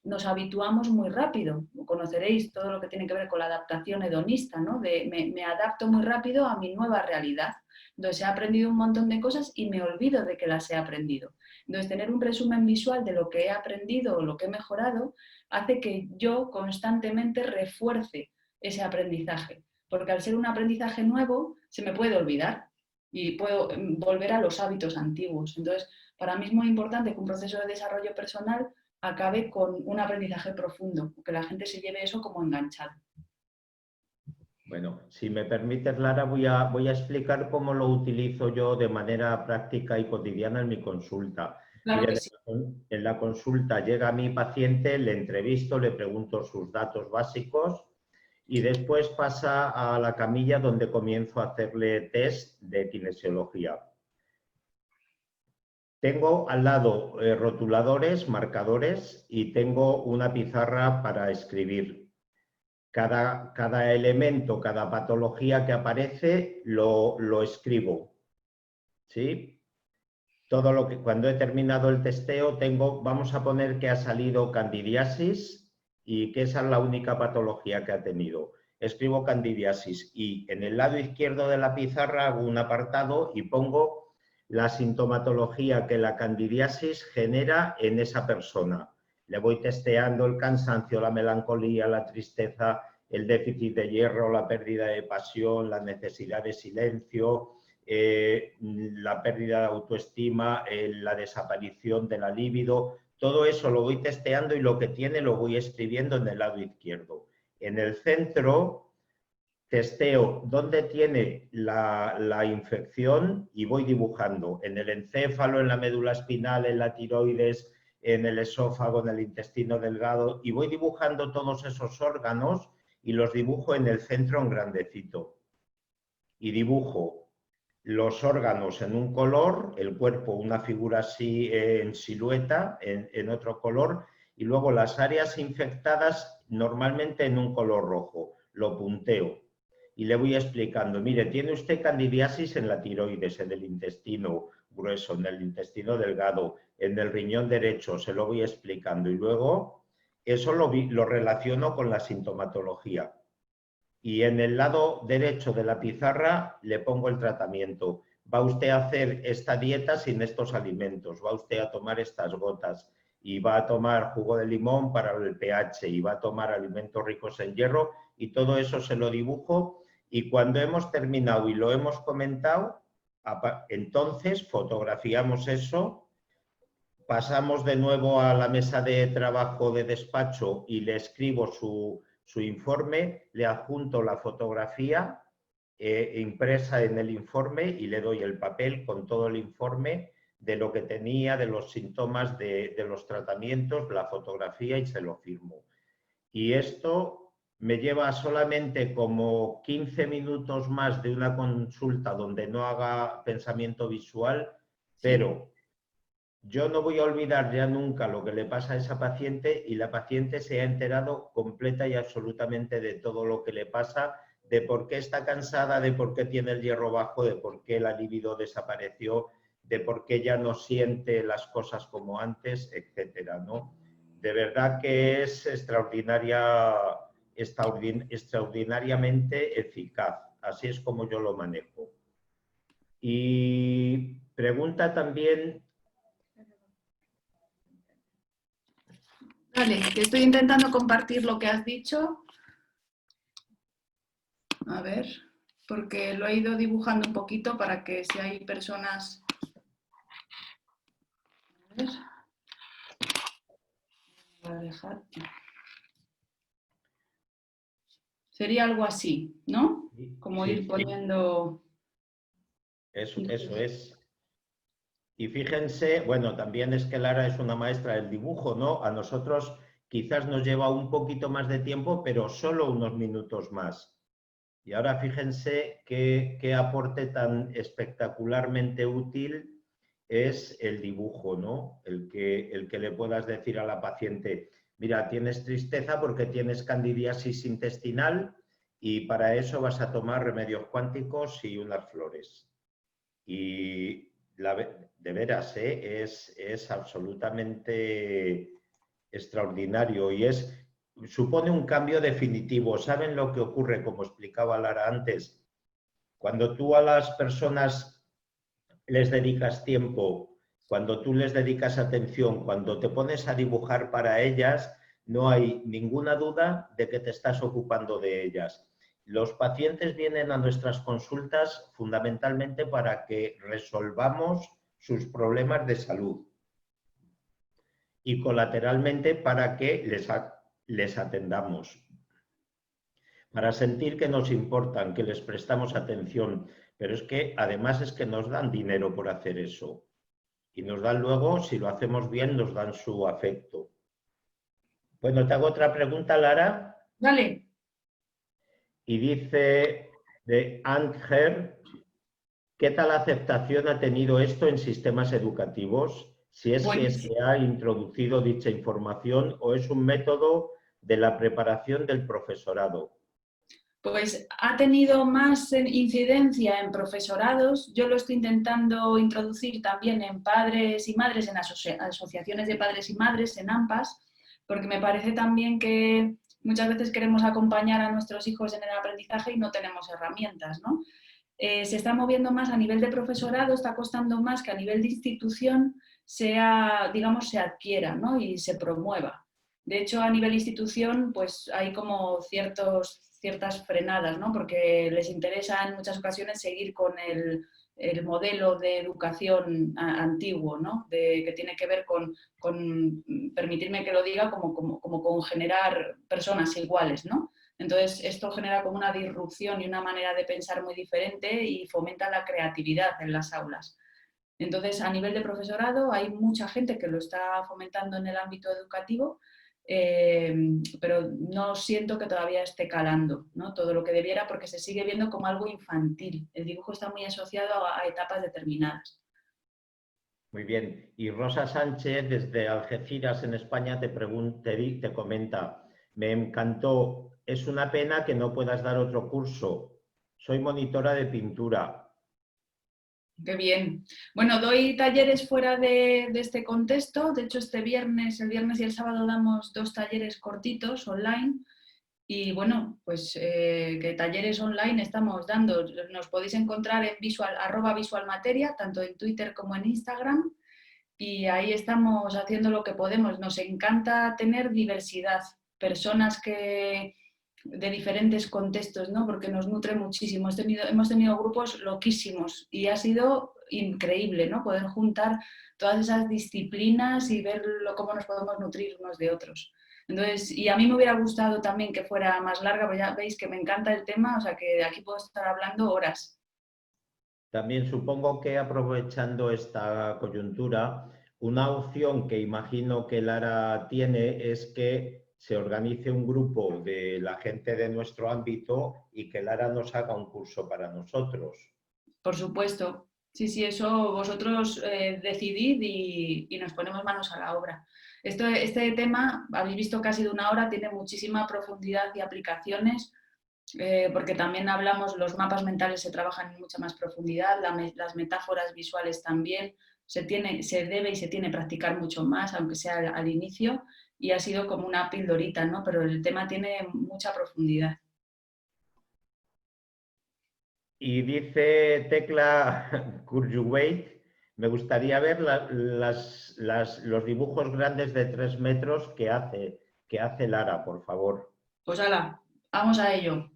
nos habituamos muy rápido. Conoceréis todo lo que tiene que ver con la adaptación hedonista, ¿no? Me adapto muy rápido a mi nueva realidad. Entonces he aprendido un montón de cosas y me olvido de que las he aprendido. Entonces tener un resumen visual de lo que he aprendido o lo que he mejorado hace que yo constantemente refuerce ese aprendizaje. Porque al ser un aprendizaje nuevo se me puede olvidar y puedo volver a los hábitos antiguos. Entonces, para mí es muy importante que un proceso de desarrollo personal acabe con un aprendizaje profundo, que la gente se lleve eso como enganchado. Bueno, si me permites, Lara, voy a explicar cómo lo utilizo yo de manera práctica y cotidiana en mi consulta. Claro que Miren, sí. en la consulta llega mi paciente, le entrevisto, le pregunto sus datos básicos y después pasa a la camilla donde comienzo a hacerle test de kinesiología. Tengo al lado rotuladores, marcadores y tengo una pizarra para escribir. Cada elemento, cada patología que aparece lo escribo. ¿Sí? Todo lo que cuando he terminado el testeo tengo, vamos a poner que ha salido candidiasis y que esa es la única patología que ha tenido. Escribo candidiasis y en el lado izquierdo de la pizarra hago un apartado y pongo la sintomatología que la candidiasis genera en esa persona. Le voy testeando el cansancio, la melancolía, la tristeza, el déficit de hierro, la pérdida de pasión, la necesidad de silencio, la pérdida de autoestima, la desaparición de la libido. Todo eso lo voy testeando y lo que tiene lo voy escribiendo en el lado izquierdo. En el centro testeo dónde tiene la infección y voy dibujando en el encéfalo, en la médula espinal, en la tiroides, en el esófago, en el intestino delgado y voy dibujando todos esos órganos y los dibujo en el centro en grandecito. Y dibujo los órganos en un color, el cuerpo una figura así en silueta, en otro color, y luego las áreas infectadas normalmente en un color rojo. Lo punteo y le voy explicando, mire, tiene usted candidiasis en la tiroides, en el intestino grueso, en el intestino delgado, en el riñón derecho, se lo voy explicando y luego eso lo relaciono con la sintomatología. Y en el lado derecho de la pizarra le pongo el tratamiento. Va usted a hacer esta dieta sin estos alimentos, va usted a tomar estas gotas y va a tomar jugo de limón para el pH y va a tomar alimentos ricos en hierro y todo eso se lo dibujo y cuando hemos terminado y lo hemos comentado, entonces fotografiamos eso, pasamos de nuevo a la mesa de trabajo de despacho y le escribo su informe, le adjunto la fotografía impresa en el informe y le doy el papel con todo el informe de lo que tenía, de los síntomas, de los tratamientos, la fotografía y se lo firmo. Y esto me lleva solamente como 15 minutos más de una consulta donde no haga pensamiento visual, pero yo no voy a olvidar ya nunca lo que le pasa a esa paciente y la paciente se ha enterado completa y absolutamente de todo lo que le pasa, de por qué está cansada, de por qué tiene el hierro bajo, de por qué la libido desapareció. de por qué ya no siente las cosas como antes, etcétera, ¿no? De verdad que es extraordinariamente eficaz. Así es como yo lo manejo. Y pregunta también... Vale, que estoy intentando compartir lo que has dicho. A ver, porque lo he ido dibujando un poquito para que si hay personas... A ver. Voy a dejar... Sería algo así, ¿no? Como Sí, ir poniendo... eso es. Y fíjense, bueno, también es que Lara es una maestra del dibujo, ¿no? A nosotros quizás nos lleva un poquito más de tiempo, pero solo unos minutos más. Y ahora fíjense qué aporte tan espectacularmente útil es el dibujo, ¿no? El que le puedas decir a la paciente, mira, tienes tristeza porque tienes candidiasis intestinal y para eso vas a tomar remedios cuánticos y unas flores. Y de veras, es absolutamente extraordinario y supone un cambio definitivo. ¿Saben lo que ocurre? Como explicaba Lara antes, cuando tú a las personas les dedicas tiempo, cuando tú les dedicas atención, cuando te pones a dibujar para ellas, no hay ninguna duda de que te estás ocupando de ellas. Los pacientes vienen a nuestras consultas fundamentalmente para que resolvamos sus problemas de salud y colateralmente para que les atendamos, para sentir que nos importan, que les prestamos atención, pero es que además es que nos dan dinero por hacer eso y nos dan luego, si lo hacemos bien, nos dan su afecto. Bueno, te hago otra pregunta, Lara. Vale. Y dice de Anger, ¿qué tal aceptación ha tenido esto en sistemas educativos? Si es que se ha introducido dicha información o es un método de la preparación del profesorado. Pues ha tenido más incidencia en profesorados. Yo lo estoy intentando introducir también en padres y madres, en asociaciones de padres y madres, en AMPAs, porque me parece también que muchas veces queremos acompañar a nuestros hijos en el aprendizaje y no tenemos herramientas, ¿no? Se está moviendo más a nivel de profesorado, está costando más que a nivel de institución digamos, se adquiera, ¿no? Y se promueva. De hecho, a nivel institución, pues hay como ciertas frenadas, ¿no? Porque les interesa en muchas ocasiones seguir con el modelo de educación antiguo, ¿no? Que tiene que ver con, permitirme que lo diga, como con generar personas iguales, ¿no? Entonces, esto genera como una disrupción y una manera de pensar muy diferente y fomenta la creatividad en las aulas. Entonces, a nivel de profesorado, hay mucha gente que lo está fomentando en el ámbito educativo, pero no siento que todavía esté calando, ¿no? Todo lo que debiera, porque se sigue viendo como algo infantil. El dibujo está muy asociado a etapas determinadas. Muy bien. Y Rosa Sánchez, desde Algeciras, en España, te comenta, me encantó, es una pena que no puedas dar otro curso. Soy monitora de pintura. Qué bien. Bueno, doy talleres fuera de este contexto. De hecho, el viernes y el sábado damos 2 talleres cortitos online. Y bueno, pues que talleres online estamos dando. Nos podéis encontrar en @visualmateria, tanto en Twitter como en Instagram. Y ahí estamos haciendo lo que podemos. Nos encanta tener diversidad, personas de diferentes contextos, ¿no? Porque nos nutre muchísimo. Hemos tenido grupos loquísimos y ha sido increíble, ¿no? Poder juntar todas esas disciplinas y ver cómo nos podemos nutrir unos de otros. Entonces, y a mí me hubiera gustado también que fuera más larga, pero ya veis que me encanta el tema, o sea que de aquí puedo estar hablando horas. También supongo que aprovechando esta coyuntura, una opción que imagino que Lara tiene es que se organice un grupo de la gente de nuestro ámbito y que Lara nos haga un curso para nosotros. Por supuesto. Sí, eso vosotros decidid y nos ponemos manos a la obra. Este tema, habéis visto casi de 1 hora, tiene muchísima profundidad y aplicaciones. porque también hablamos, los mapas mentales se trabajan en mucha más profundidad, las metáforas visuales también, se debe y se tiene que practicar mucho más, aunque sea al inicio, y ha sido como una pildorita, ¿no? Pero el tema tiene mucha profundidad. Y dice Tecla Kurjuweit, me gustaría ver los dibujos grandes de 3 metros que hace Lara, por favor. Pues hala, vamos a ello.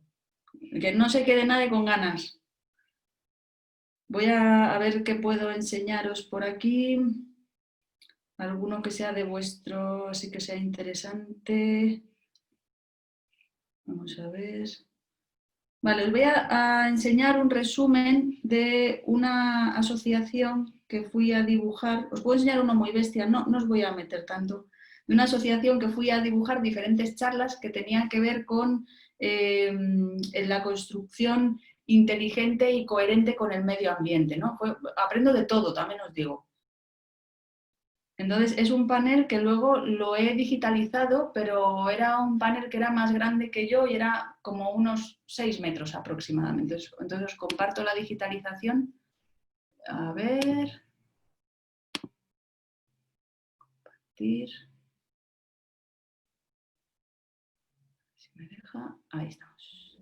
Que no se quede nadie con ganas. Voy a ver qué puedo enseñaros por aquí. Alguno que sea de vuestro, así que sea interesante. Vamos a ver. Vale, os voy a enseñar un resumen de una asociación que fui a dibujar. Os puedo enseñar uno muy bestia, no os voy a meter tanto. De una asociación que fui a dibujar diferentes charlas que tenían que ver con la construcción inteligente y coherente con el medio ambiente, ¿no? Aprendo de todo, también os digo. Entonces es un panel que luego lo he digitalizado, pero era un panel que era más grande que yo y era como unos 6 metros aproximadamente. Entonces os comparto la digitalización. A ver. Compartir. Si me deja. Ahí estamos.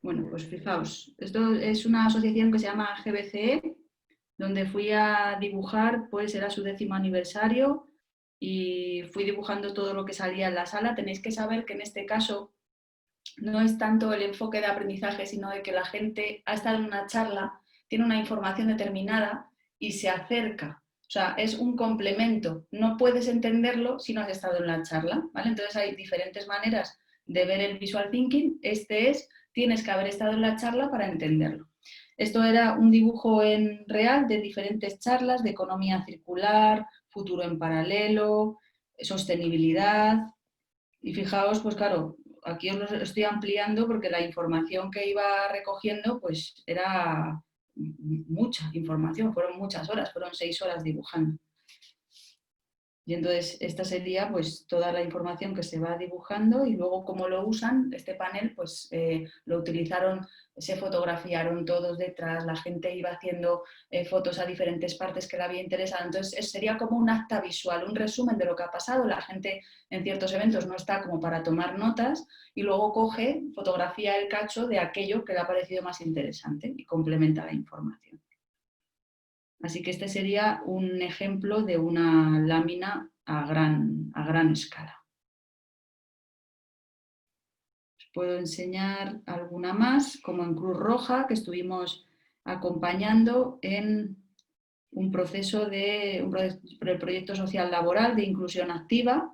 Bueno, pues fijaos, esto es una asociación que se llama GBCE, donde fui a dibujar, pues era su 10º aniversario y fui dibujando todo lo que salía en la sala. Tenéis que saber que en este caso no es tanto el enfoque de aprendizaje, sino de que la gente ha estado en una charla, tiene una información determinada y se acerca. O sea, es un complemento. No puedes entenderlo si no has estado en la charla, ¿vale? Entonces hay diferentes maneras de ver el visual thinking. Tienes que haber estado en la charla para entenderlo. Esto era un dibujo en real de diferentes charlas de economía circular, futuro en paralelo, sostenibilidad. Y fijaos, pues claro, aquí os lo estoy ampliando porque la información que iba recogiendo pues era mucha información, fueron muchas horas, fueron 6 horas dibujando. Y entonces esta sería pues toda la información que se va dibujando y luego cómo lo usan. Este panel pues lo utilizaron, se fotografiaron todos detrás, la gente iba haciendo fotos a diferentes partes que le había interesado. Entonces sería como un acta visual, un resumen de lo que ha pasado. La gente en ciertos eventos no está como para tomar notas y luego coge, fotografía el cacho de aquello que le ha parecido más interesante y complementa la información. Así que este sería un ejemplo de una lámina a gran escala. Os puedo enseñar alguna más, como en Cruz Roja, que estuvimos acompañando en un proceso de el proyecto social laboral de inclusión activa.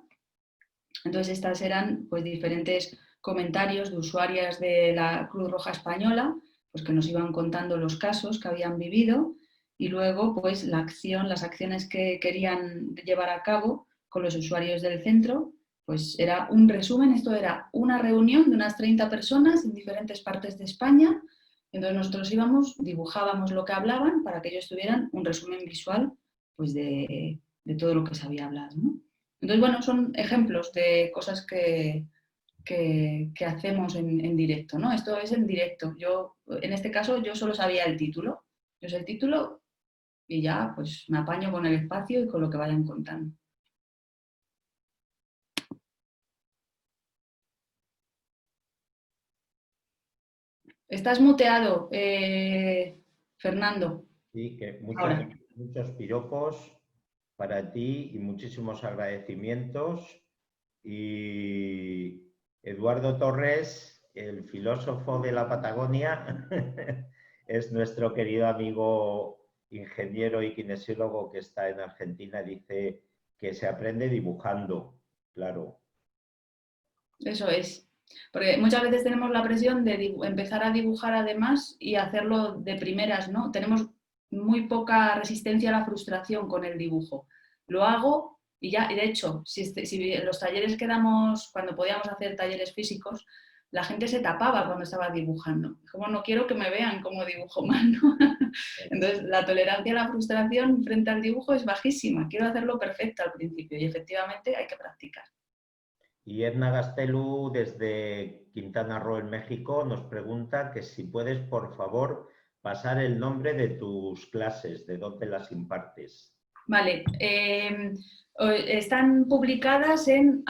Entonces estas eran pues diferentes comentarios de usuarias de la Cruz Roja Española, pues que nos iban contando los casos que habían vivido. Y luego, pues las acciones que querían llevar a cabo con los usuarios del centro, pues era un resumen. Esto era una reunión de unas 30 personas en diferentes partes de España. Entonces nosotros dibujábamos lo que hablaban para que ellos tuvieran un resumen visual pues de todo lo que se había hablado, ¿no? Entonces, bueno, son ejemplos de cosas que hacemos en directo, ¿no? Esto es en directo. En este caso, yo solo sabía el título. Yo sé el título y ya pues me apaño con el espacio y con lo que vayan contando. Estás muteado, Fernando. Sí, que Ahora. muchos piropos para ti y muchísimos agradecimientos. Y Eduardo Torres, el filósofo de la Patagonia, es nuestro querido amigo ingeniero y kinesiólogo que está en Argentina. Dice que se aprende dibujando, claro. Eso es. Porque muchas veces tenemos la presión de empezar a dibujar además y hacerlo de primeras, ¿no? Tenemos muy poca resistencia a la frustración con el dibujo. Lo hago y ya, y de hecho, si en los talleres que damos, cuando podíamos hacer talleres físicos, la gente se tapaba cuando estaba dibujando. Como no quiero que me vean cómo dibujo mal, ¿no? Entonces, la tolerancia a la frustración frente al dibujo es bajísima. Quiero hacerlo perfecto al principio y efectivamente hay que practicar. Y Edna Gastelu, desde Quintana Roo, en México, nos pregunta que si puedes, por favor, pasar el nombre de tus clases, de dónde las impartes. Vale, están publicadas en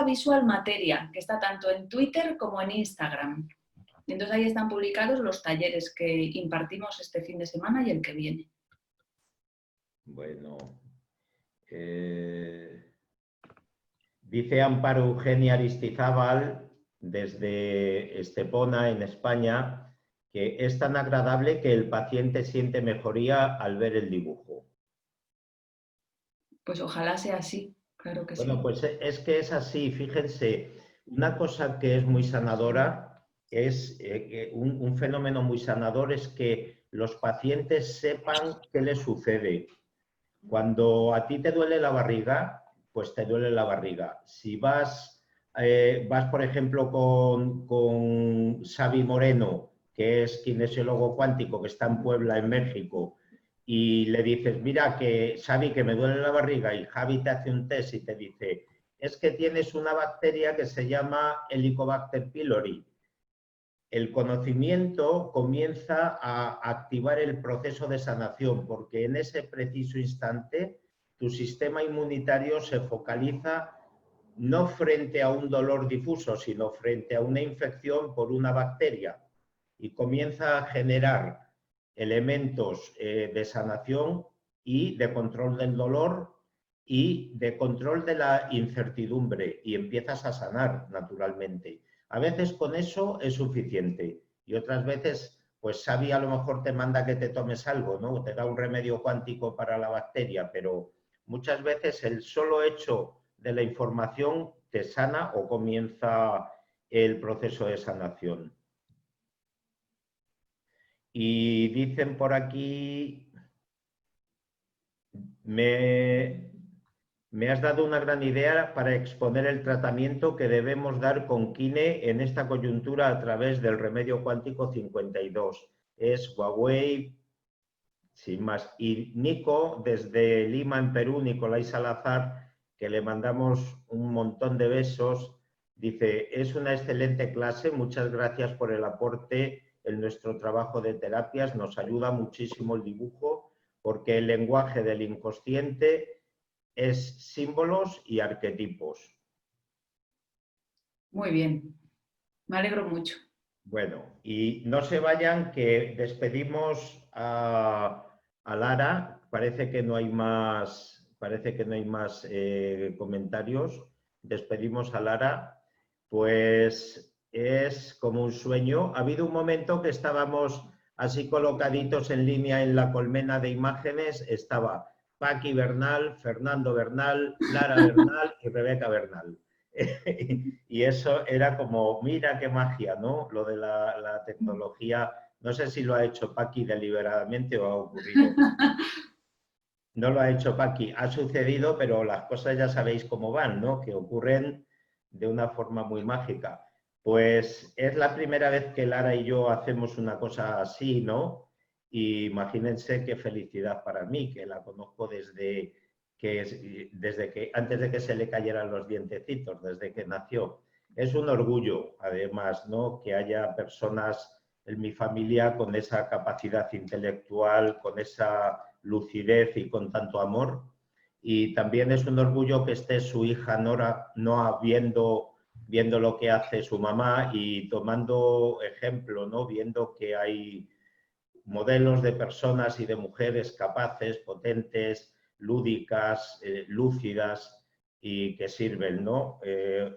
@visualmateria, que está tanto en Twitter como en Instagram. Entonces ahí están publicados los talleres que impartimos este fin de semana y el que viene. Bueno, dice Amparo Eugenia Aristizábal, desde Estepona, en España, que es tan agradable que el paciente siente mejoría al ver el dibujo. Pues ojalá sea así, claro que sí. Bueno, pues es que es así. Fíjense, una cosa que es muy sanadora, es un fenómeno muy sanador, es que los pacientes sepan qué les sucede. Cuando a ti te duele la barriga, pues te duele la barriga. Si vas, por ejemplo, con Xavi Moreno, que es kinesiólogo cuántico, que está en Puebla, en México, y le dices, mira, que Xavi, que me duele la barriga, y Javi te hace un test y te dice, es que tienes una bacteria que se llama Helicobacter pylori. El conocimiento comienza a activar el proceso de sanación, porque en ese preciso instante tu sistema inmunitario se focaliza no frente a un dolor difuso, sino frente a una infección por una bacteria, y comienza a generar elementos de sanación y de control del dolor y de control de la incertidumbre, y empiezas a sanar naturalmente. A veces con eso es suficiente y otras veces, pues Xavi a lo mejor te manda que te tomes algo, ¿no? Te da un remedio cuántico para la bacteria, pero muchas veces el solo hecho de la información te sana o comienza el proceso de sanación. Y dicen por aquí, me has dado una gran idea para exponer el tratamiento que debemos dar con Kine en esta coyuntura a través del remedio cuántico 52. Es Huawei, sin más. Y Nico, desde Lima, en Perú, Nicolai Salazar, que le mandamos un montón de besos, dice, es una excelente clase, muchas gracias por el aporte en nuestro trabajo de terapias, nos ayuda muchísimo el dibujo, porque el lenguaje del inconsciente es símbolos y arquetipos. Muy bien, me alegro mucho. Bueno, y no se vayan, que despedimos a Lara. Parece que no hay más, comentarios. Despedimos a Lara. Pues es como un sueño. Ha habido un momento que estábamos así colocaditos en línea en la colmena de imágenes. Estaba Paqui Bernal, Fernando Bernal, Lara Bernal y Rebeca Bernal. Y eso era como, mira qué magia, ¿no? Lo de la tecnología. No sé si lo ha hecho Paqui deliberadamente o ha ocurrido. No lo ha hecho Paqui, ha sucedido, pero las cosas ya sabéis cómo van, ¿no? Que ocurren de una forma muy mágica. Pues es la primera vez que Lara y yo hacemos una cosa así, ¿no? Y imagínense qué felicidad para mí, que la conozco desde que antes de que se le cayeran los dientecitos, desde que nació. Es un orgullo, además, ¿no? Que haya personas en mi familia con esa capacidad intelectual, con esa lucidez y con tanto amor. Y también es un orgullo que esté su hija Noa viendo lo que hace su mamá y tomando ejemplo, ¿no? Viendo que hay modelos de personas y de mujeres capaces, potentes, lúdicas, lúcidas y que sirven, ¿no?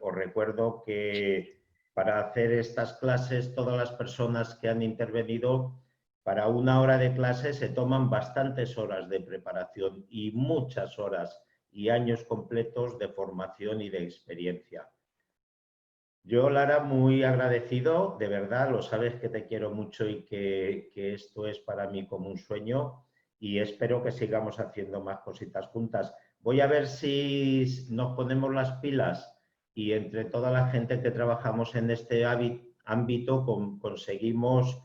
Os recuerdo que para hacer estas clases, todas las personas que han intervenido, para una hora de clase se toman bastantes horas de preparación y muchas horas y años completos de formación y de experiencia. Yo, Lara, muy agradecido, de verdad, lo sabes que te quiero mucho y que esto es para mí como un sueño, y espero que sigamos haciendo más cositas juntas. Voy a ver si nos ponemos las pilas y entre toda la gente que trabajamos en este ámbito conseguimos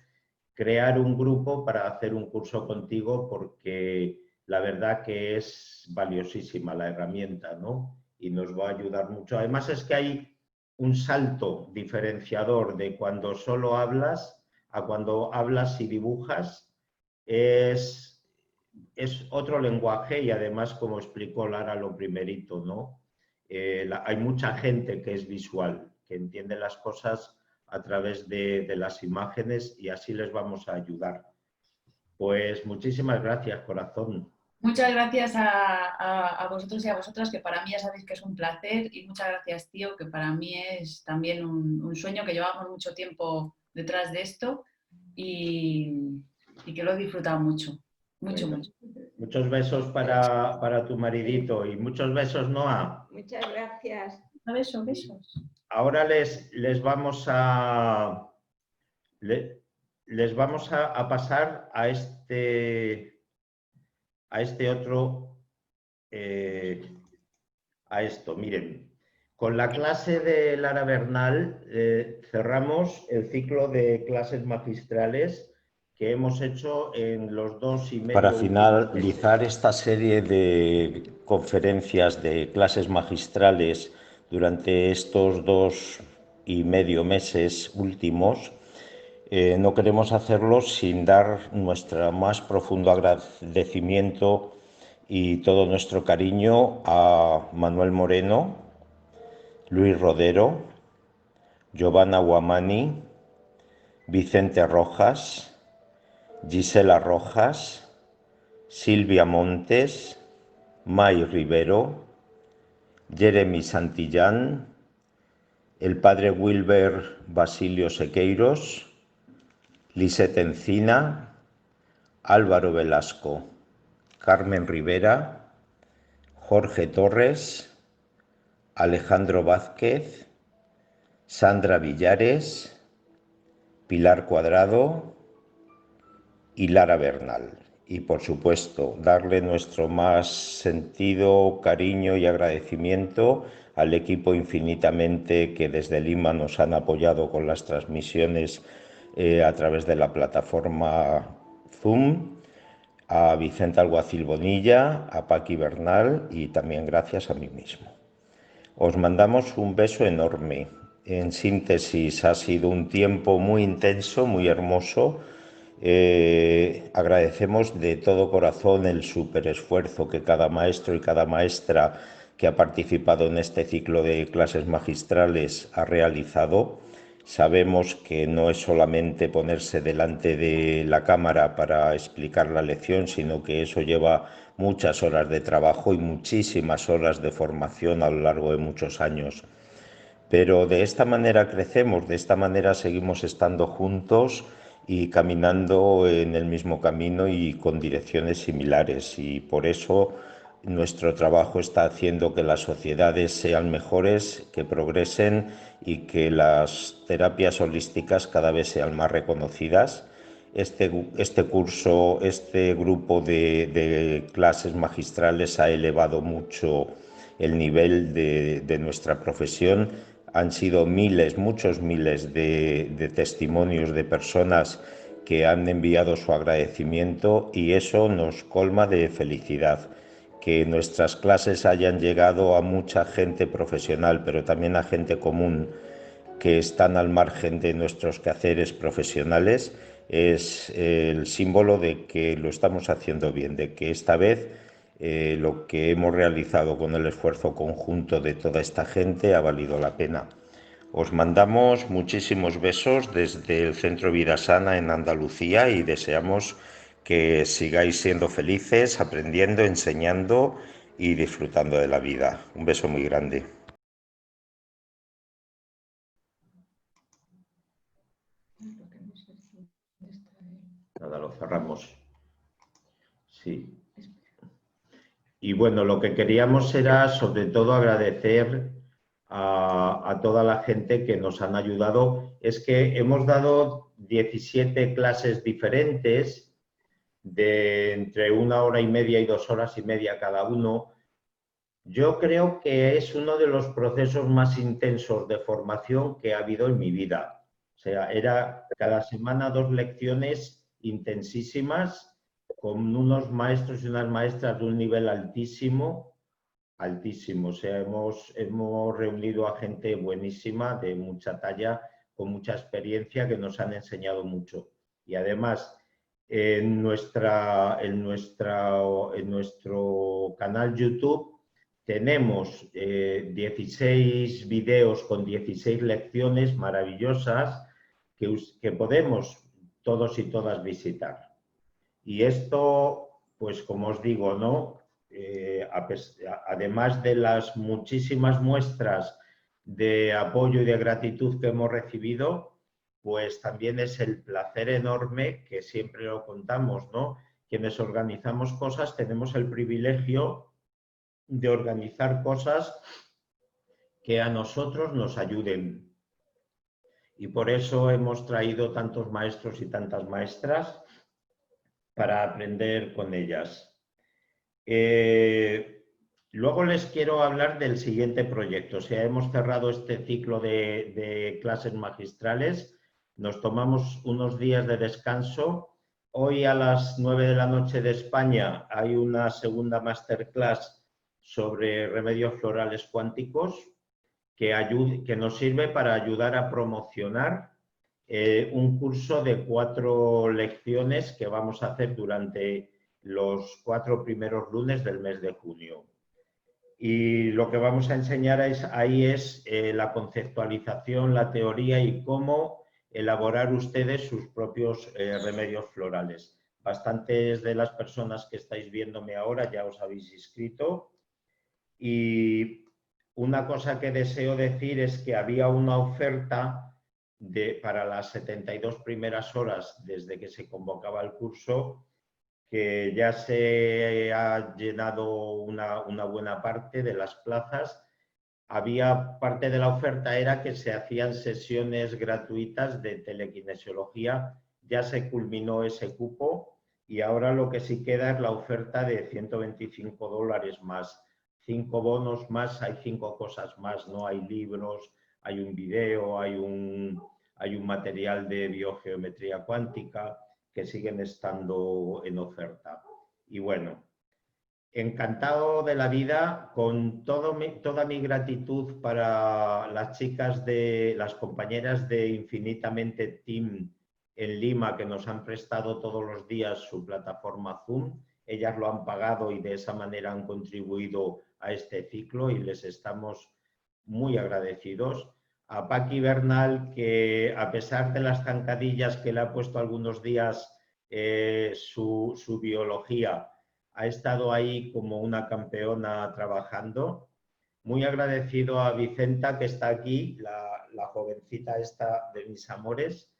crear un grupo para hacer un curso contigo, porque la verdad que es valiosísima la herramienta, ¿no? Y nos va a ayudar mucho. Además es que hay un salto diferenciador de cuando solo hablas a cuando hablas y dibujas. Es otro lenguaje y además, como explicó Lara lo primerito, ¿no? Hay mucha gente que es visual, que entiende las cosas a través de las imágenes y así les vamos a ayudar. Pues muchísimas gracias, corazón. Muchas gracias a vosotros y a vosotras, que para mí ya sabéis que es un placer, y muchas gracias, tío, que para mí es también un sueño, que llevamos mucho tiempo detrás de esto y que lo he disfrutado mucho, mucho, Bueno, mucho. muchos besos para tu maridito y muchos besos, Noa. Muchas gracias. Besos, besos. Ahora les vamos a pasar a otro, a esto. Miren, con la clase de Lara Bernal cerramos el ciclo de clases magistrales que hemos hecho en los 2,5 para finalizar esta serie de conferencias de clases magistrales durante estos 2,5 meses últimos. No queremos hacerlo sin dar nuestro más profundo agradecimiento y todo nuestro cariño a Manuel Moreno, Luis Rodero, Giovanna Guamani, Vicente Rojas, Gisela Rojas, Silvia Montes, May Rivero, Jeremy Santillán, el padre Wilber Basilio Sequeiros, Lisette Encina, Álvaro Velasco, Carmen Rivera, Jorge Torres, Alejandro Vázquez, Sandra Villares, Pilar Cuadrado y Lara Bernal. Y por supuesto, darle nuestro más sentido cariño y agradecimiento al equipo infinitamente que desde Lima nos han apoyado con las transmisiones a través de la plataforma Zoom, a Vicente Alguacil Bonilla, a Paqui Bernal y también gracias a mí mismo. Os mandamos un beso enorme. En síntesis, ha sido un tiempo muy intenso, muy hermoso. Agradecemos de todo corazón el súper esfuerzo que cada maestro y cada maestra que ha participado en este ciclo de clases magistrales ha realizado. Sabemos que no es solamente ponerse delante de la cámara para explicar la lección, sino que eso lleva muchas horas de trabajo y muchísimas horas de formación a lo largo de muchos años. Pero de esta manera crecemos, de esta manera seguimos estando juntos y caminando en el mismo camino y con direcciones similares, y por eso nuestro trabajo está haciendo que las sociedades sean mejores, que progresen y que las terapias holísticas cada vez sean más reconocidas. Este grupo de clases magistrales ha elevado mucho el nivel de nuestra profesión. Han sido miles, muchos miles de testimonios de personas que han enviado su agradecimiento, y eso nos colma de felicidad. Que nuestras clases hayan llegado a mucha gente profesional, pero también a gente común que están al margen de nuestros quehaceres profesionales, es el símbolo de que lo estamos haciendo bien, de que esta vez lo que hemos realizado con el esfuerzo conjunto de toda esta gente ha valido la pena. Os mandamos muchísimos besos desde el Centro Vida Sana en Andalucía y deseamos que sigáis siendo felices, aprendiendo, enseñando y disfrutando de la vida. Un beso muy grande. Nada, lo cerramos. Sí. Y bueno, lo que queríamos era sobre todo agradecer a toda la gente que nos han ayudado. Es que hemos dado 17 clases diferentes de entre 1h30 y 2h30 cada uno. Yo creo que es uno de los procesos más intensos de formación que ha habido en mi vida. O sea, era cada semana 2 lecciones intensísimas con unos maestros y unas maestras de un nivel altísimo, altísimo. O sea, hemos reunido a gente buenísima, de mucha talla, con mucha experiencia, que nos han enseñado mucho. Y además, en nuestro canal YouTube tenemos 16 vídeos con 16 lecciones maravillosas que podemos todos y todas visitar. Y esto, pues como os digo, ¿no? Además de las muchísimas muestras de apoyo y de gratitud que hemos recibido, pues también es el placer enorme, que siempre lo contamos, ¿no? Quienes organizamos cosas tenemos el privilegio de organizar cosas que a nosotros nos ayuden. Y por eso hemos traído tantos maestros y tantas maestras para aprender con ellas. Luego les quiero hablar del siguiente proyecto. O sea, hemos cerrado este ciclo de clases magistrales. Nos tomamos unos días de descanso. Hoy a las 9 de la noche de España hay una segunda masterclass sobre remedios florales cuánticos que nos sirve para ayudar a promocionar un curso de 4 lecciones que vamos a hacer durante los 4 primeros lunes del mes de junio. Y lo que vamos a enseñar ahí es la conceptualización, la teoría y cómo elaborar ustedes sus propios remedios florales. Bastantes de las personas que estáis viéndome ahora ya os habéis inscrito. Y una cosa que deseo decir es que había una oferta para las 72 primeras horas desde que se convocaba el curso, que ya se ha llenado una buena parte de las plazas. Había parte de la oferta era que se hacían sesiones gratuitas de telequinesiología. Ya se culminó ese cupo y ahora lo que sí queda es la oferta de $125 más 5 bonos más, hay 5 cosas más, ¿no? Hay libros, hay un video, hay un material de biogeometría cuántica que siguen estando en oferta. Y bueno, encantado de la vida, con toda mi gratitud para las chicas las compañeras de Infinitamente Team en Lima, que nos han prestado todos los días su plataforma Zoom. Ellas lo han pagado y de esa manera han contribuido a este ciclo y les estamos muy agradecidos. A Paqui Bernal, que a pesar de las zancadillas que le ha puesto algunos días su biología, ha estado ahí como una campeona trabajando. Muy agradecido a Vicenta, que está aquí, la jovencita esta de mis amores,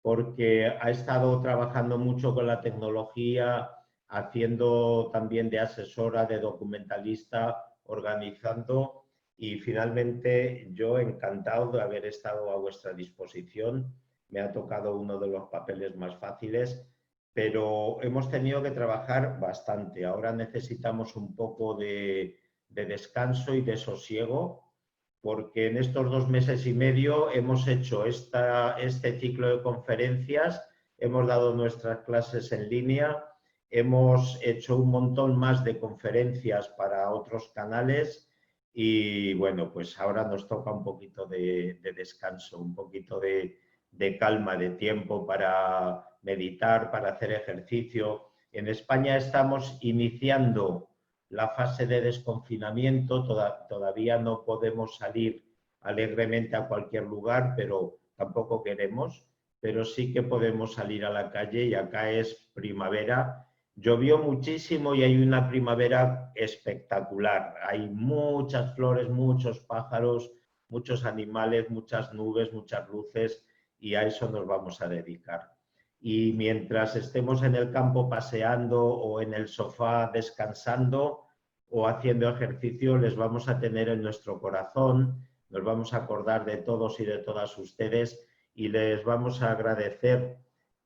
porque ha estado trabajando mucho con la tecnología, haciendo también de asesora, de documentalista, organizando. Y finalmente yo encantado de haber estado a vuestra disposición. Me ha tocado uno de los papeles más fáciles, pero hemos tenido que trabajar bastante. Ahora necesitamos un poco de descanso y de sosiego, porque en estos 2 meses y medio hemos hecho este ciclo de conferencias, hemos dado nuestras clases en línea, hemos hecho un montón más de conferencias para otros canales y bueno, pues ahora nos toca un poquito de descanso, un poquito de calma, de tiempo para meditar, para hacer ejercicio. En España estamos iniciando la fase de desconfinamiento, todavía no podemos salir alegremente a cualquier lugar, pero tampoco queremos, pero sí que podemos salir a la calle y acá es primavera. Llovió muchísimo y hay una primavera espectacular. Hay muchas flores, muchos pájaros, muchos animales, muchas nubes, muchas luces y a eso nos vamos a dedicar. Y mientras estemos en el campo paseando o en el sofá descansando o haciendo ejercicio, les vamos a tener en nuestro corazón, nos vamos a acordar de todos y de todas ustedes y les vamos a agradecer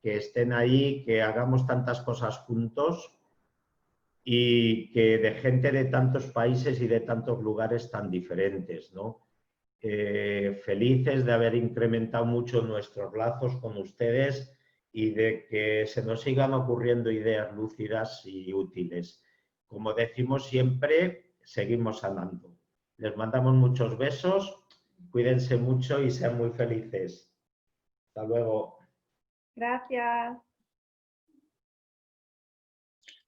que estén ahí, que hagamos tantas cosas juntos y que de gente de tantos países y de tantos lugares tan diferentes, ¿no? Felices de haber incrementado mucho nuestros lazos con ustedes y de que se nos sigan ocurriendo ideas lúcidas y útiles. Como decimos siempre, seguimos sanando. Les mandamos muchos besos, cuídense mucho y sean muy felices. Hasta luego. Gracias.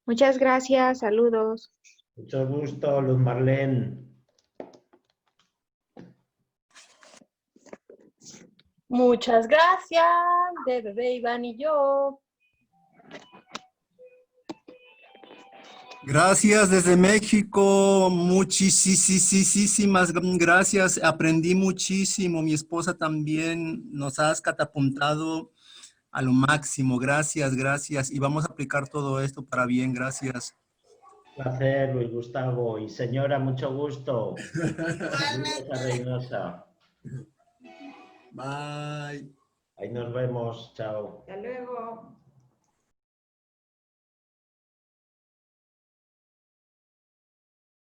Muchas gracias, saludos. Mucho gusto, Luz Marlene. Muchas gracias, de bebé Iván y yo. Gracias desde México, muchísimas gracias, aprendí muchísimo, mi esposa también, nos has catapultado a lo máximo, gracias, y vamos a aplicar todo esto para bien, gracias. Placer, Luis Gustavo. Y señora, mucho gusto. Saludos a Reynosa. Bye. Ahí nos vemos, chao. Hasta luego.